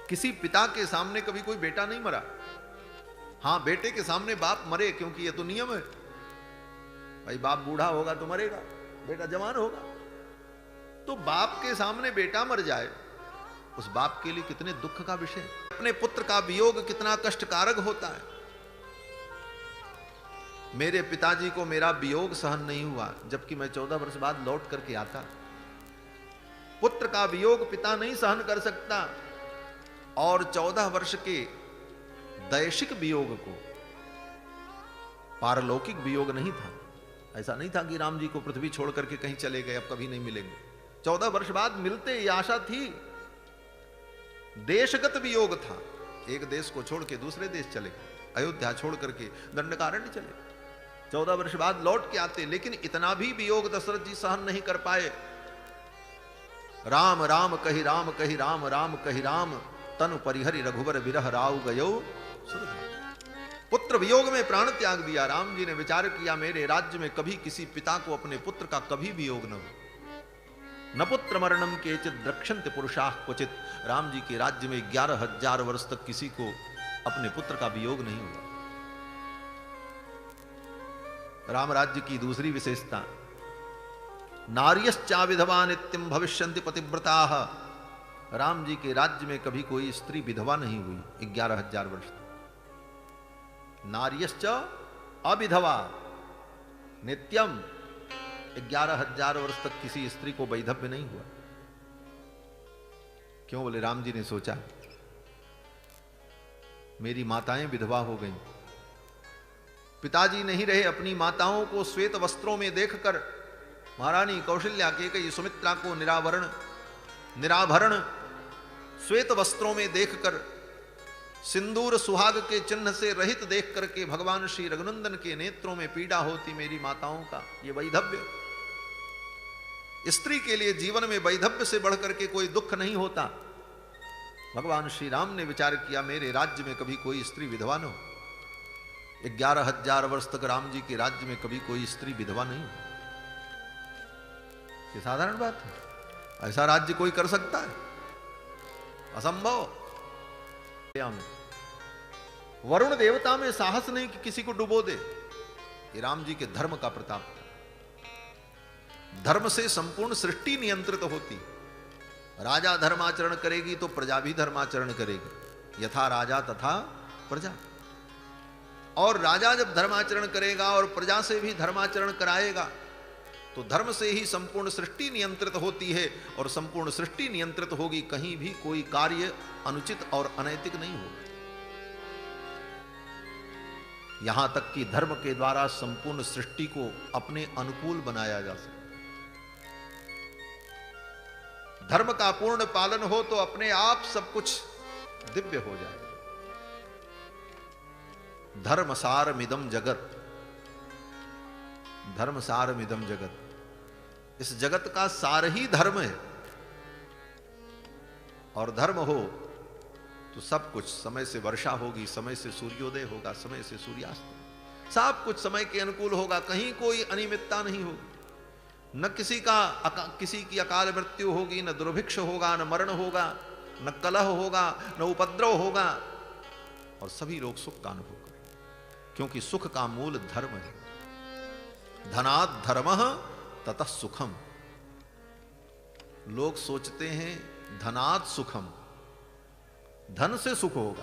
किसी पिता के सामने कभी कोई बेटा नहीं मरा। हां, बेटे के सामने बाप मरे, क्योंकि ये तो नियम है भाई, बाप बूढ़ा होगा तो मरेगा, बेटा जवान होगा। तो बाप के सामने बेटा मर जाए, उस बाप के लिए कितने दुख का विषय। अपने पुत्र का वियोग कितना कष्टकारक होता है। मेरे पिताजी को मेरा वियोग सहन नहीं हुआ, जबकि मैं 14 वर्ष बाद लौट करके आता। पुत्र का वियोग पिता नहीं सहन कर सकता, और 14 वर्ष के दैशिक वियोग को, पारलौकिक वियोग नहीं था। ऐसा नहीं था कि राम जी को पृथ्वी छोड़ करके कहीं चले गए, अब कभी नहीं मिलेंगे। 14 वर्ष बाद मिलते, ये आशा थी। देशगत वियोग था, एक देश को छोड़ के दूसरे देश चले, अयोध्या छोड़ करके दंडकारण्य चले, 14 वर्ष बाद लौट के आते। लेकिन इतना भी वियोग दशरथ जी सहन नहीं कर पाए। राम राम कहि राम कहि राम राम कहि राम, तनु परिहरि रघुवर विरह राव गयो सुरधाम। पुत्र वियोग में प्राण त्याग दिया। राम जी ने विचार किया, मेरे राज्य में कभी किसी पिता को अपने पुत्र का कभी वियोग न हो। न पुत्र मरणम केचित् द्रक्षन्ति पुरुषाः क्वचित्। राम जी के राज्य में 11,000 वर्ष तक किसी को अपने पुत्र का वियोग नहीं हुआ। राम राज्य की दूसरी विशेषता, नार्यश्चा विधवा नित्यम भविष्यन्ति पतिव्रताः। राम जी के राज्य में कभी कोई स्त्री विधवा नहीं हुई 11,000 वर्ष तक। नार्यश्च अविधवा नित्यम, 11,000 वर्ष तक किसी स्त्री को वैधव्य नहीं हुआ। क्यों? बोले राम जी ने सोचा, मेरी माताएं विधवा हो गईं, पिताजी नहीं रहे। अपनी माताओं को श्वेत वस्त्रों में देखकर महारानी कौशल्या के कई सुमित्रा को निराभरण श्वेत वस्त्रों में देखकर, सिंदूर सुहाग के चिन्ह से रहित देख करके भगवान श्री रघुनंदन के नेत्रों में पीड़ा होती मेरी माताओं का। ये वैधव्य, स्त्री के लिए जीवन में वैधव्य से बढ़कर के कोई दुख नहीं होता। भगवान श्री राम ने विचार किया, मेरे राज्य में कभी कोई स्त्री विधवा न हो। 11,000 वर्ष तक राम जी के राज्य में कभी कोई स्त्री विधवा नहीं हो। ये साधारण बात है, ऐसा राज्य कोई कर सकता है? असंभव। वरुण देवता में साहस नहीं कि किसी को डुबो दे। ये राम जी के धर्म का प्रताप था। धर्म से संपूर्ण सृष्टि नियंत्रित होती। राजा धर्माचरण करेगी तो प्रजा भी धर्माचरण करेगी, यथा राजा तथा प्रजा। और राजा जब धर्माचरण करेगा और प्रजा से भी धर्माचरण कराएगा तो धर्म से ही संपूर्ण सृष्टि नियंत्रित होती है, और संपूर्ण सृष्टि नियंत्रित होगी, कहीं भी कोई कार्य अनुचित और अनैतिक नहीं होगा। यहां तक कि धर्म के द्वारा संपूर्ण सृष्टि को अपने अनुकूल बनाया जा सकता। धर्म का पूर्ण पालन हो तो अपने आप सब कुछ दिव्य हो जाए। धर्मसारमिदं जगत, धर्मसारमिदं जगत, इस जगत का सार ही धर्म है। और धर्म हो तो सब कुछ, समय से वर्षा होगी, समय से सूर्योदय होगा, समय से सूर्यास्त, सब कुछ समय के अनुकूल होगा। कहीं कोई अनियमितता नहीं होगी, न किसी की अकाल मृत्यु होगी, न दुर्भिक्ष होगा, न मरण होगा, न कलह होगा, न उपद्रव होगा, और सभी लोग सुख का अनुभव करें, क्योंकि सुख का मूल धर्म है। धनात् धर्मः ततः सुखम। लोग सोचते हैं धनात् सुखम, धन से सुख होगा,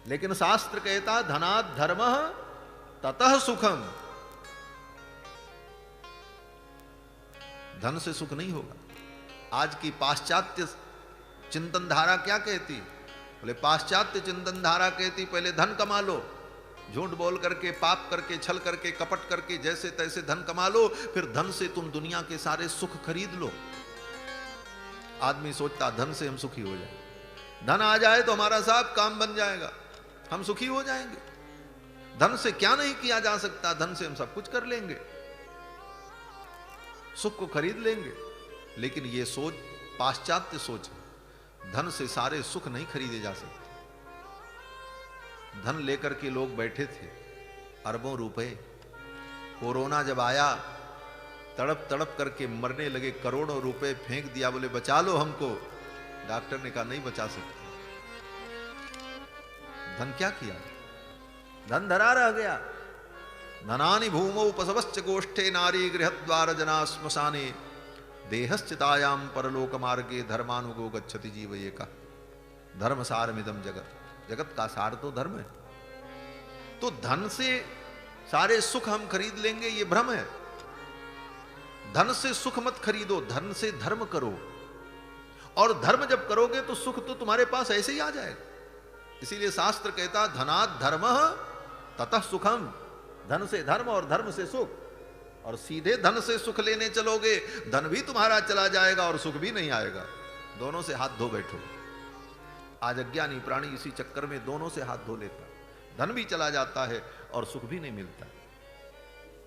लेकिन शास्त्र कहता धनात् धर्मः ततः सुखम। धन से सुख नहीं होगा। आज की पाश्चात्य चिंतन धारा क्या कहती? बोले पाश्चात्य चिंतन धारा कहती पहले धन कमा लो, झूठ बोल करके, पाप करके, छल करके, कपट करके जैसे तैसे धन कमा लो, फिर धन से तुम दुनिया के सारे सुख खरीद लो। आदमी सोचता धन से हम सुखी हो जाए, धन आ जाए तो हमारा साहब काम बन जाएगा, हम सुखी हो जाएंगे। धन से क्या नहीं किया जा सकता, धन से हम सब कुछ कर लेंगे, सुख को खरीद लेंगे। लेकिन यह सोच पाश्चात्य सोच है। धन से सारे सुख नहीं खरीदे जा सकते। धन लेकर के लोग बैठे थे, अरबों रुपए। कोरोना जब आया, तड़प तड़प करके मरने लगे, करोड़ों रुपए फेंक दिया, बोले बचा लो हमको। डॉक्टर ने कहा नहीं बचा सकते। धन क्या किया? धन धरा रह गया। धनानि भूमौ पशवश्च गोष्ठे नारी गृहद्वार जना श्मशाने देहश्चितायाम परलोक मार्गे धर्मानुगो गच्छति जीव ये का। धर्म सारमिदम जगत, जगत का सार तो धर्म है। तो धन से सारे सुख हम खरीद लेंगे, ये भ्रम है। धन से सुख मत खरीदो, धन से धर्म करो। और धर्म जब करोगे तो सुख तो तुम्हारे पास ऐसे ही आ जाएगा। इसीलिए शास्त्र कहता धनात् धर्मः ततः सुखम। धन से धर्म और धर्म से सुख। और सीधे धन से सुख लेने चलोगे, धन भी तुम्हारा चला जाएगा और सुख भी नहीं आएगा। दोनों से हाथ धो बैठो। आज अज्ञानी प्राणी इसी चक्कर में दोनों से हाथ धो लेता, धन भी चला जाता है और सुख भी नहीं मिलता।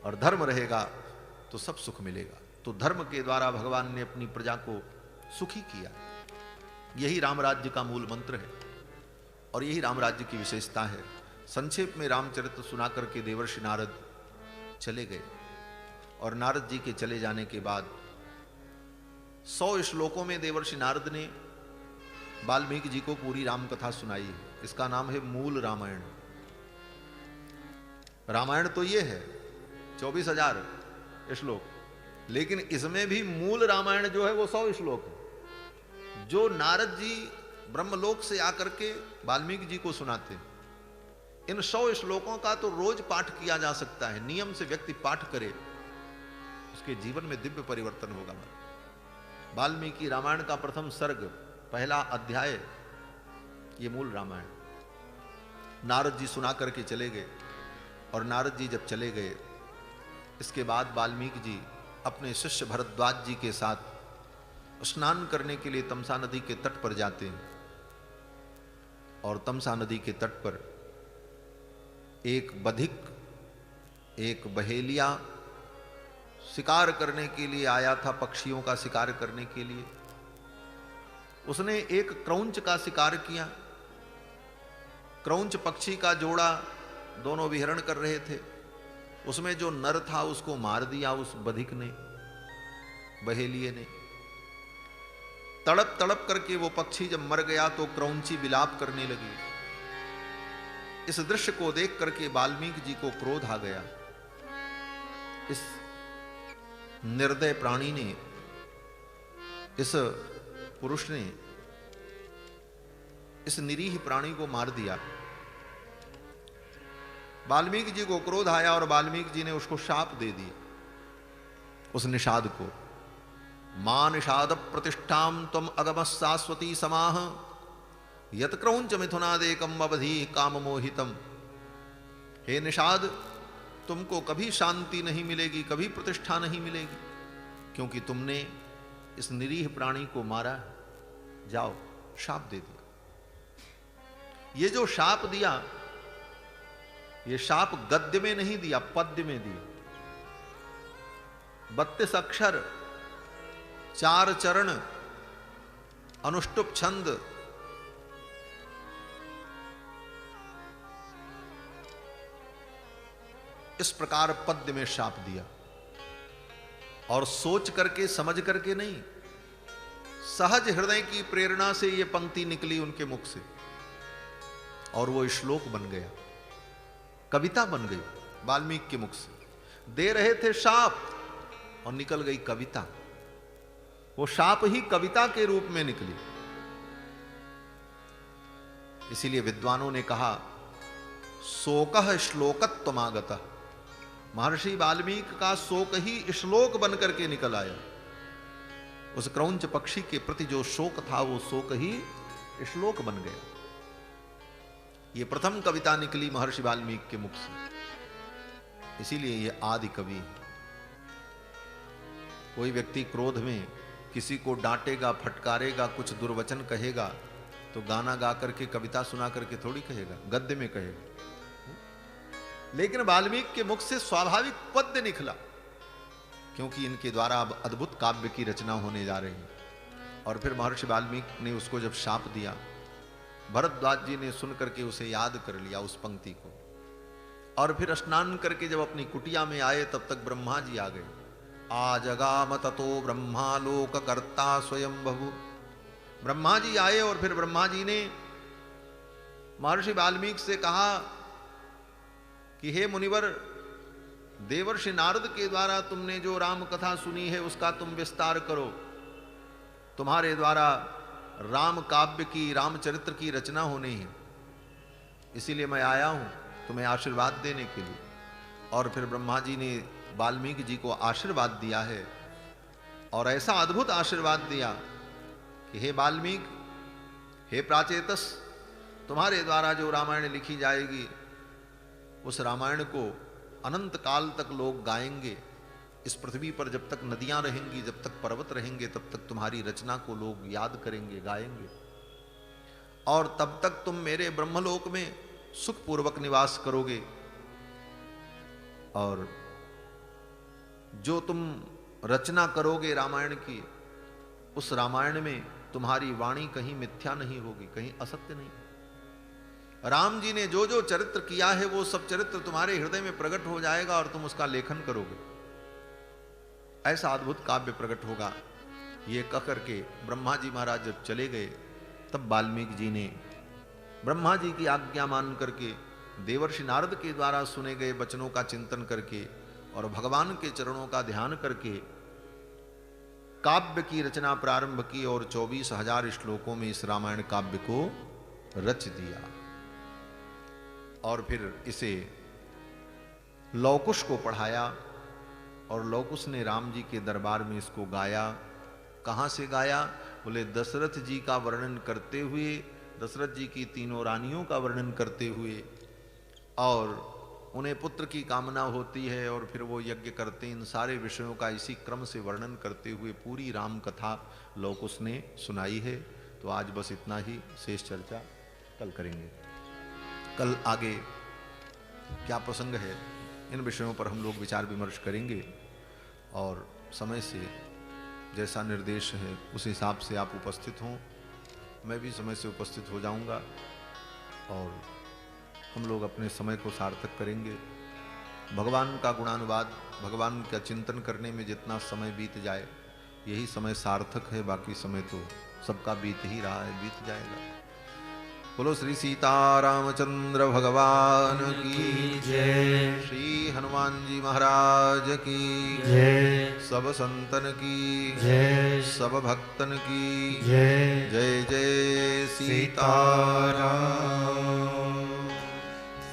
और धर्म रहेगा तो सब सुख मिलेगा। तो धर्म के द्वारा भगवान ने अपनी प्रजा को सुखी किया। यही राम राज्य का मूल मंत्र है और यही राम राज्य की विशेषता है। संक्षेप में रामचरित्र सुना करके देवर्षि नारद चले गए। और नारद जी के चले जाने के बाद 100 श्लोकों में देवर्षि नारद ने वाल्मीकि जी को पूरी राम कथा सुनाई है। इसका नाम है मूल रामायण। रामायण तो ये है 24,000 श्लोक, लेकिन इसमें भी मूल रामायण जो है वो 100 श्लोक है, जो नारद जी ब्रह्मलोक से आकर के वाल्मीकि जी को सुनाते हैं। इन 100 श्लोकों का तो रोज पाठ किया जा सकता है। नियम से व्यक्ति पाठ करे, उसके जीवन में दिव्य परिवर्तन होगा। वाल्मीकि रामायण का प्रथम सर्ग, पहला अध्याय, ये मूल रामायण। नारद जी सुना करके चले गए। और नारद जी जब चले गए, इसके बाद वाल्मीकि जी अपने शिष्य भरद्वाज जी के साथ स्नान करने के लिए तमसा नदी के तट पर जाते हैं। और तमसा नदी के तट पर एक बधिक, एक बहेलिया शिकार करने के लिए आया था, पक्षियों का शिकार करने के लिए। उसने एक क्रौंच का शिकार किया। क्रौंच पक्षी का जोड़ा, दोनों विहरण कर रहे थे। उसमें जो नर था उसको मार दिया उस बधिक ने, बहेलिये ने। तड़प तड़प करके वो पक्षी जब मर गया तो क्रौंची विलाप करने लगी। इस दृश्य को देख करके वाल्मीकि जी को क्रोध आ गया। इस निर्दय प्राणी ने, इस पुरुष ने इस निरीह प्राणी को मार दिया। वाल्मीकि जी को क्रोध आया और वाल्मीकि जी ने उसको शाप दे दिया, उस निषाद को। मां निषाद प्रतिष्ठाम तम अगम शाश्वती समाह यत क्रौंच मिथुनादेकम अवधि काम मोहितम। हे निषाद, तुमको कभी शांति नहीं मिलेगी, कभी प्रतिष्ठा नहीं मिलेगी, क्योंकि तुमने इस निरीह प्राणी को मारा। जाओ, शाप दे दिया। ये जो शाप दिया, ये शाप गद्य में नहीं दिया, पद्य में दिया। 32 अक्षर, 4 चरण, अनुष्टुप छंद, इस प्रकार पद्य में शाप दिया। और सोच करके, समझ करके नहीं, सहज हृदय की प्रेरणा से यह पंक्ति निकली उनके मुख से और वो श्लोक बन गया, कविता बन गई वाल्मीकि के मुख से। दे रहे थे शाप और निकल गई कविता। वो शाप ही कविता के रूप में निकली। इसीलिए विद्वानों ने कहा शोकः श्लोकत्वमागतः। महर्षि वाल्मीकि का शोक ही श्लोक बन करके निकल आया। उस क्रौंच पक्षी के प्रति जो शोक था वो शोक ही श्लोक बन गया। ये प्रथम कविता निकली महर्षि वाल्मीकि के मुख से, इसीलिए ये आदि कवि है। कोई व्यक्ति क्रोध में किसी को डांटेगा, फटकारेगा, कुछ दुर्वचन कहेगा तो गाना गा करके, कविता सुना करके थोड़ी कहेगा, गद्य में कहेगा। लेकिन वाल्मीकि के मुख से स्वाभाविक पद्य निकला, क्योंकि इनके द्वारा अब अद्भुत काव्य की रचना होने जा रही है। और फिर महर्षि वाल्मीकि ने उसको जब शाप दिया, भरद्वाज जी ने सुन करके उसे याद कर लिया उस पंक्ति को। और फिर स्नान करके जब अपनी कुटिया में आए तब तक ब्रह्मा जी आ गए। आजगाम ततो ब्रह्मा लोक कर्ता स्वयं भवु। ब्रह्मा जी आए और फिर ब्रह्मा जी ने महर्षि वाल्मीकि से कहा कि हे मुनिवर, देवर्षि नारद के द्वारा तुमने जो राम कथा सुनी है उसका तुम विस्तार करो। तुम्हारे द्वारा राम काव्य की, रामचरित्र की रचना होनी है, इसीलिए मैं आया हूं तुम्हें आशीर्वाद देने के लिए। और फिर ब्रह्मा जी ने वाल्मीकि जी को आशीर्वाद दिया है, और ऐसा अद्भुत आशीर्वाद दिया कि हे वाल्मीकि, हे प्राचेतस, तुम्हारे द्वारा जो रामायण लिखी जाएगी उस रामायण को अनंत काल तक लोग गाएंगे। इस पृथ्वी पर जब तक नदियां रहेंगी, जब तक पर्वत रहेंगे, तब तक तुम्हारी रचना को लोग याद करेंगे, गाएंगे। और तब तक तुम मेरे ब्रह्मलोक में सुखपूर्वक निवास करोगे। और जो तुम रचना करोगे रामायण की, उस रामायण में तुम्हारी वाणी कहीं मिथ्या नहीं होगी, कहीं असत्य नहीं। राम जी ने जो जो चरित्र किया है वो सब चरित्र तुम्हारे हृदय में प्रकट हो जाएगा और तुम उसका लेखन करोगे। ऐसा अद्भुत काव्य प्रकट होगा। ये कह करके ब्रह्मा जी महाराज जब चले गए, तब वाल्मीकि जी ने ब्रह्मा जी की आज्ञा मान करके, देवर्षि नारद के द्वारा सुने गए वचनों का चिंतन करके और भगवान के चरणों का ध्यान करके काव्य की रचना प्रारंभ की और 24,000 श्लोकों में इस रामायण काव्य को रच दिया। और फिर इसे लौकुश को पढ़ाया और लौकुश ने राम जी के दरबार में इसको गाया। कहाँ से गाया? बोले दशरथ जी का वर्णन करते हुए, दशरथ जी की तीनों रानियों का वर्णन करते हुए, और उन्हें पुत्र की कामना होती है और फिर वो यज्ञ करते हैं। इन सारे विषयों का इसी क्रम से वर्णन करते हुए पूरी राम कथा लौकुश ने सुनाई है। तो आज बस इतना ही, शेष चर्चा कल करेंगे। कल आगे क्या प्रसंग है, इन विषयों पर हम लोग विचार विमर्श करेंगे और समय से जैसा निर्देश है उस हिसाब से आप उपस्थित हों। मैं भी समय से उपस्थित हो जाऊंगा और हम लोग अपने समय को सार्थक करेंगे। भगवान का गुणानुवाद, भगवान का चिंतन करने में जितना समय बीत जाए यही समय सार्थक है। बाकी समय तो सबका बीत ही रहा है, बीत जाएगा। बोलो श्री सीतारामचंद्र भगवान की जय, श्री हनुमान जी महाराज की जय, सब संतन की जय, सब भक्तन की जय। जय जय सीताराम।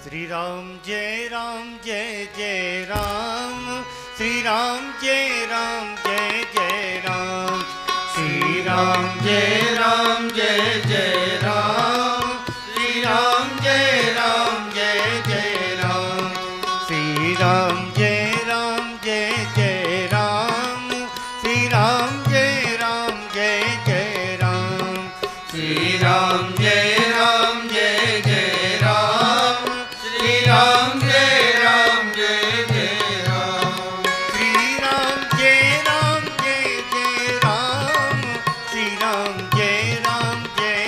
श्री राम जय राम जय जय राम, श्री राम जय राम जय जय राम, श्री राम जय राम जय जय राम, श्री राम जय राम जय जय राम, श्री राम जय राम जय जय राम, श्री राम जय राम जय जय राम, श्री राम जय राम जय जय राम, श्री राम जय राम जय जय राम, श्री राम जय राम जय जय राम, श्री राम जय राम जय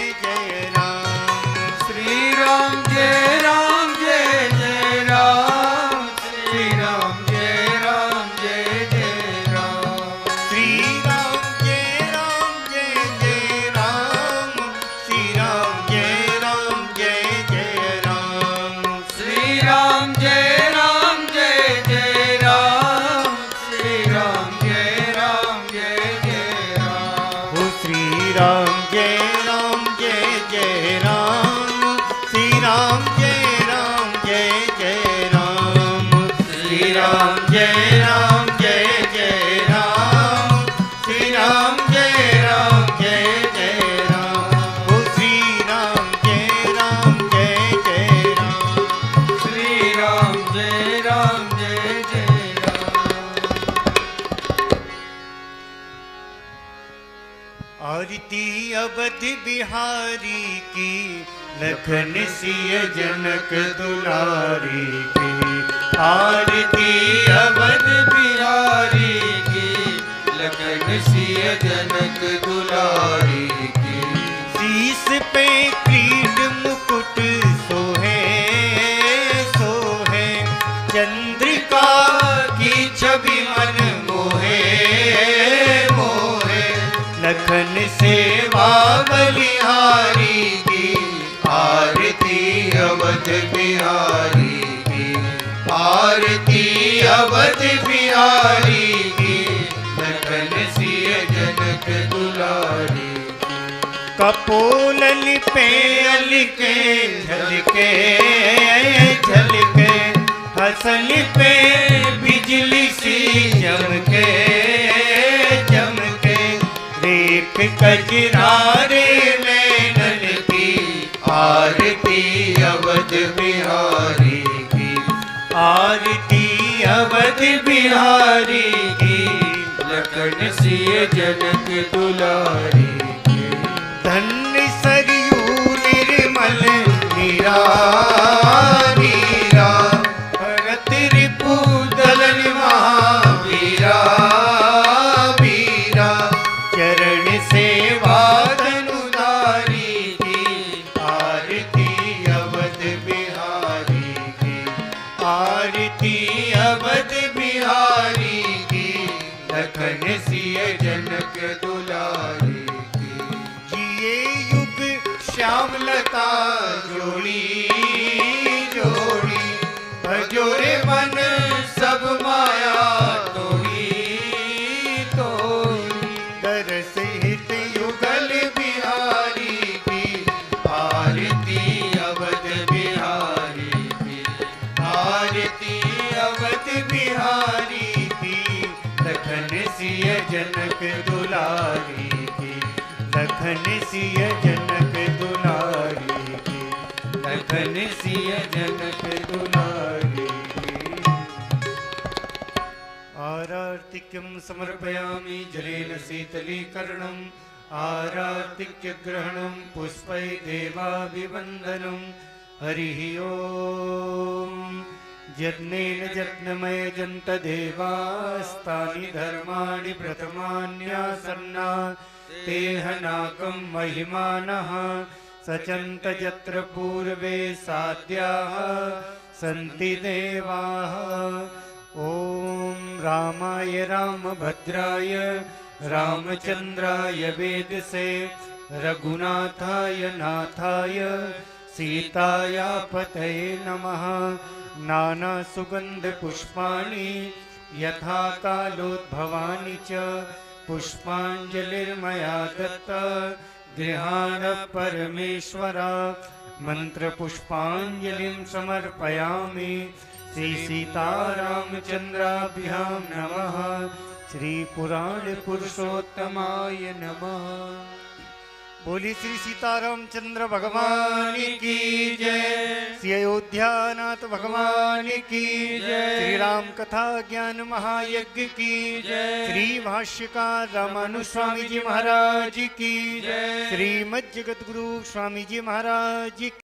आरती अवध बिहारी की, लखन सिय जनक दुलारी की। आरती अवध बिहारी की, लखन सिय जनक दुलारी की। शीस पे क्रीड मुकुट सोहे सोहे, चंद्रिका की छवि मन मोहे मोहे। लखन सेवा बलिहारी की, आरती अवध बिहारी की, आरती अवध बिहारी की, लखन सिय जनक दुलारी। कपोलन पे अलके झलके झलके, हसन पे बिजली सी चमके चमके। रेख कजरारे नैनन की, आरती अवध बिहारी की, आरती अवध बिहारी की, लखन सिय जनक दुलारी की। धन्य सरयू निर्मल नीरा नीरा, भरत रिपु दलन महावीरा वीरा। चरण सेवा धनुधारी की, आरती अवध बिहारी की, आरती अवध बिहारी की, लखन सिय जनक दुलारी की। जिए युग श्यामलता जोड़ी जोड़ी, भजोरे मन सब माया तोड़ी तोड़ी। दरस हित युगल बिहारी की, आरती अवध बिहारी की, आरती अवध बिहारी की, लखन सिय जनक दुलारी की, लखन सिय जनक दुलारी की, लखन सिय जनक दुलारी की। आरार्तिक्यं समर्पयामि जलेन शीतलीकरणम्, आरार्तिक्य ग्रहणं पुष्पै देवाभिवन्दनं। हरिः ओम्। यज्ञेन यज्ञमयजन्त देवास्तानि धर्माणि प्रथमान्यासन्ना, तेहनाकं महिमानः सचन्त यत्र पूर्वे साद्याः सन्ति देवाः। ॐ रामाय रामभद्राय रामचन्द्राय वेदसे, रघुनाथाय नाथाय सीतायापतये नमः। नानासुगन्धपुष्पाणि यथा कालोद्भवानि च, पुष्पाञ्जलिर्मया दत्ता गृहाण परमेश्वर। मन्त्रपुष्पाञ्जलिं समर्पयामि। श्री सीतारामचन्द्राभ्यां नमः। श्री पुराण पुरुषोत्तमाय नमः। बोली श्री सीतारामचंद्र भगवान की जय। श्री अयोध्यानाथ भगवान की जय। श्री राम कथा ज्ञान महायज्ञ की जय। श्री भाष्यकार रामानु स्वामी जी महाराज की जय। श्रीमद् जगत गुरु स्वामी जी महाराज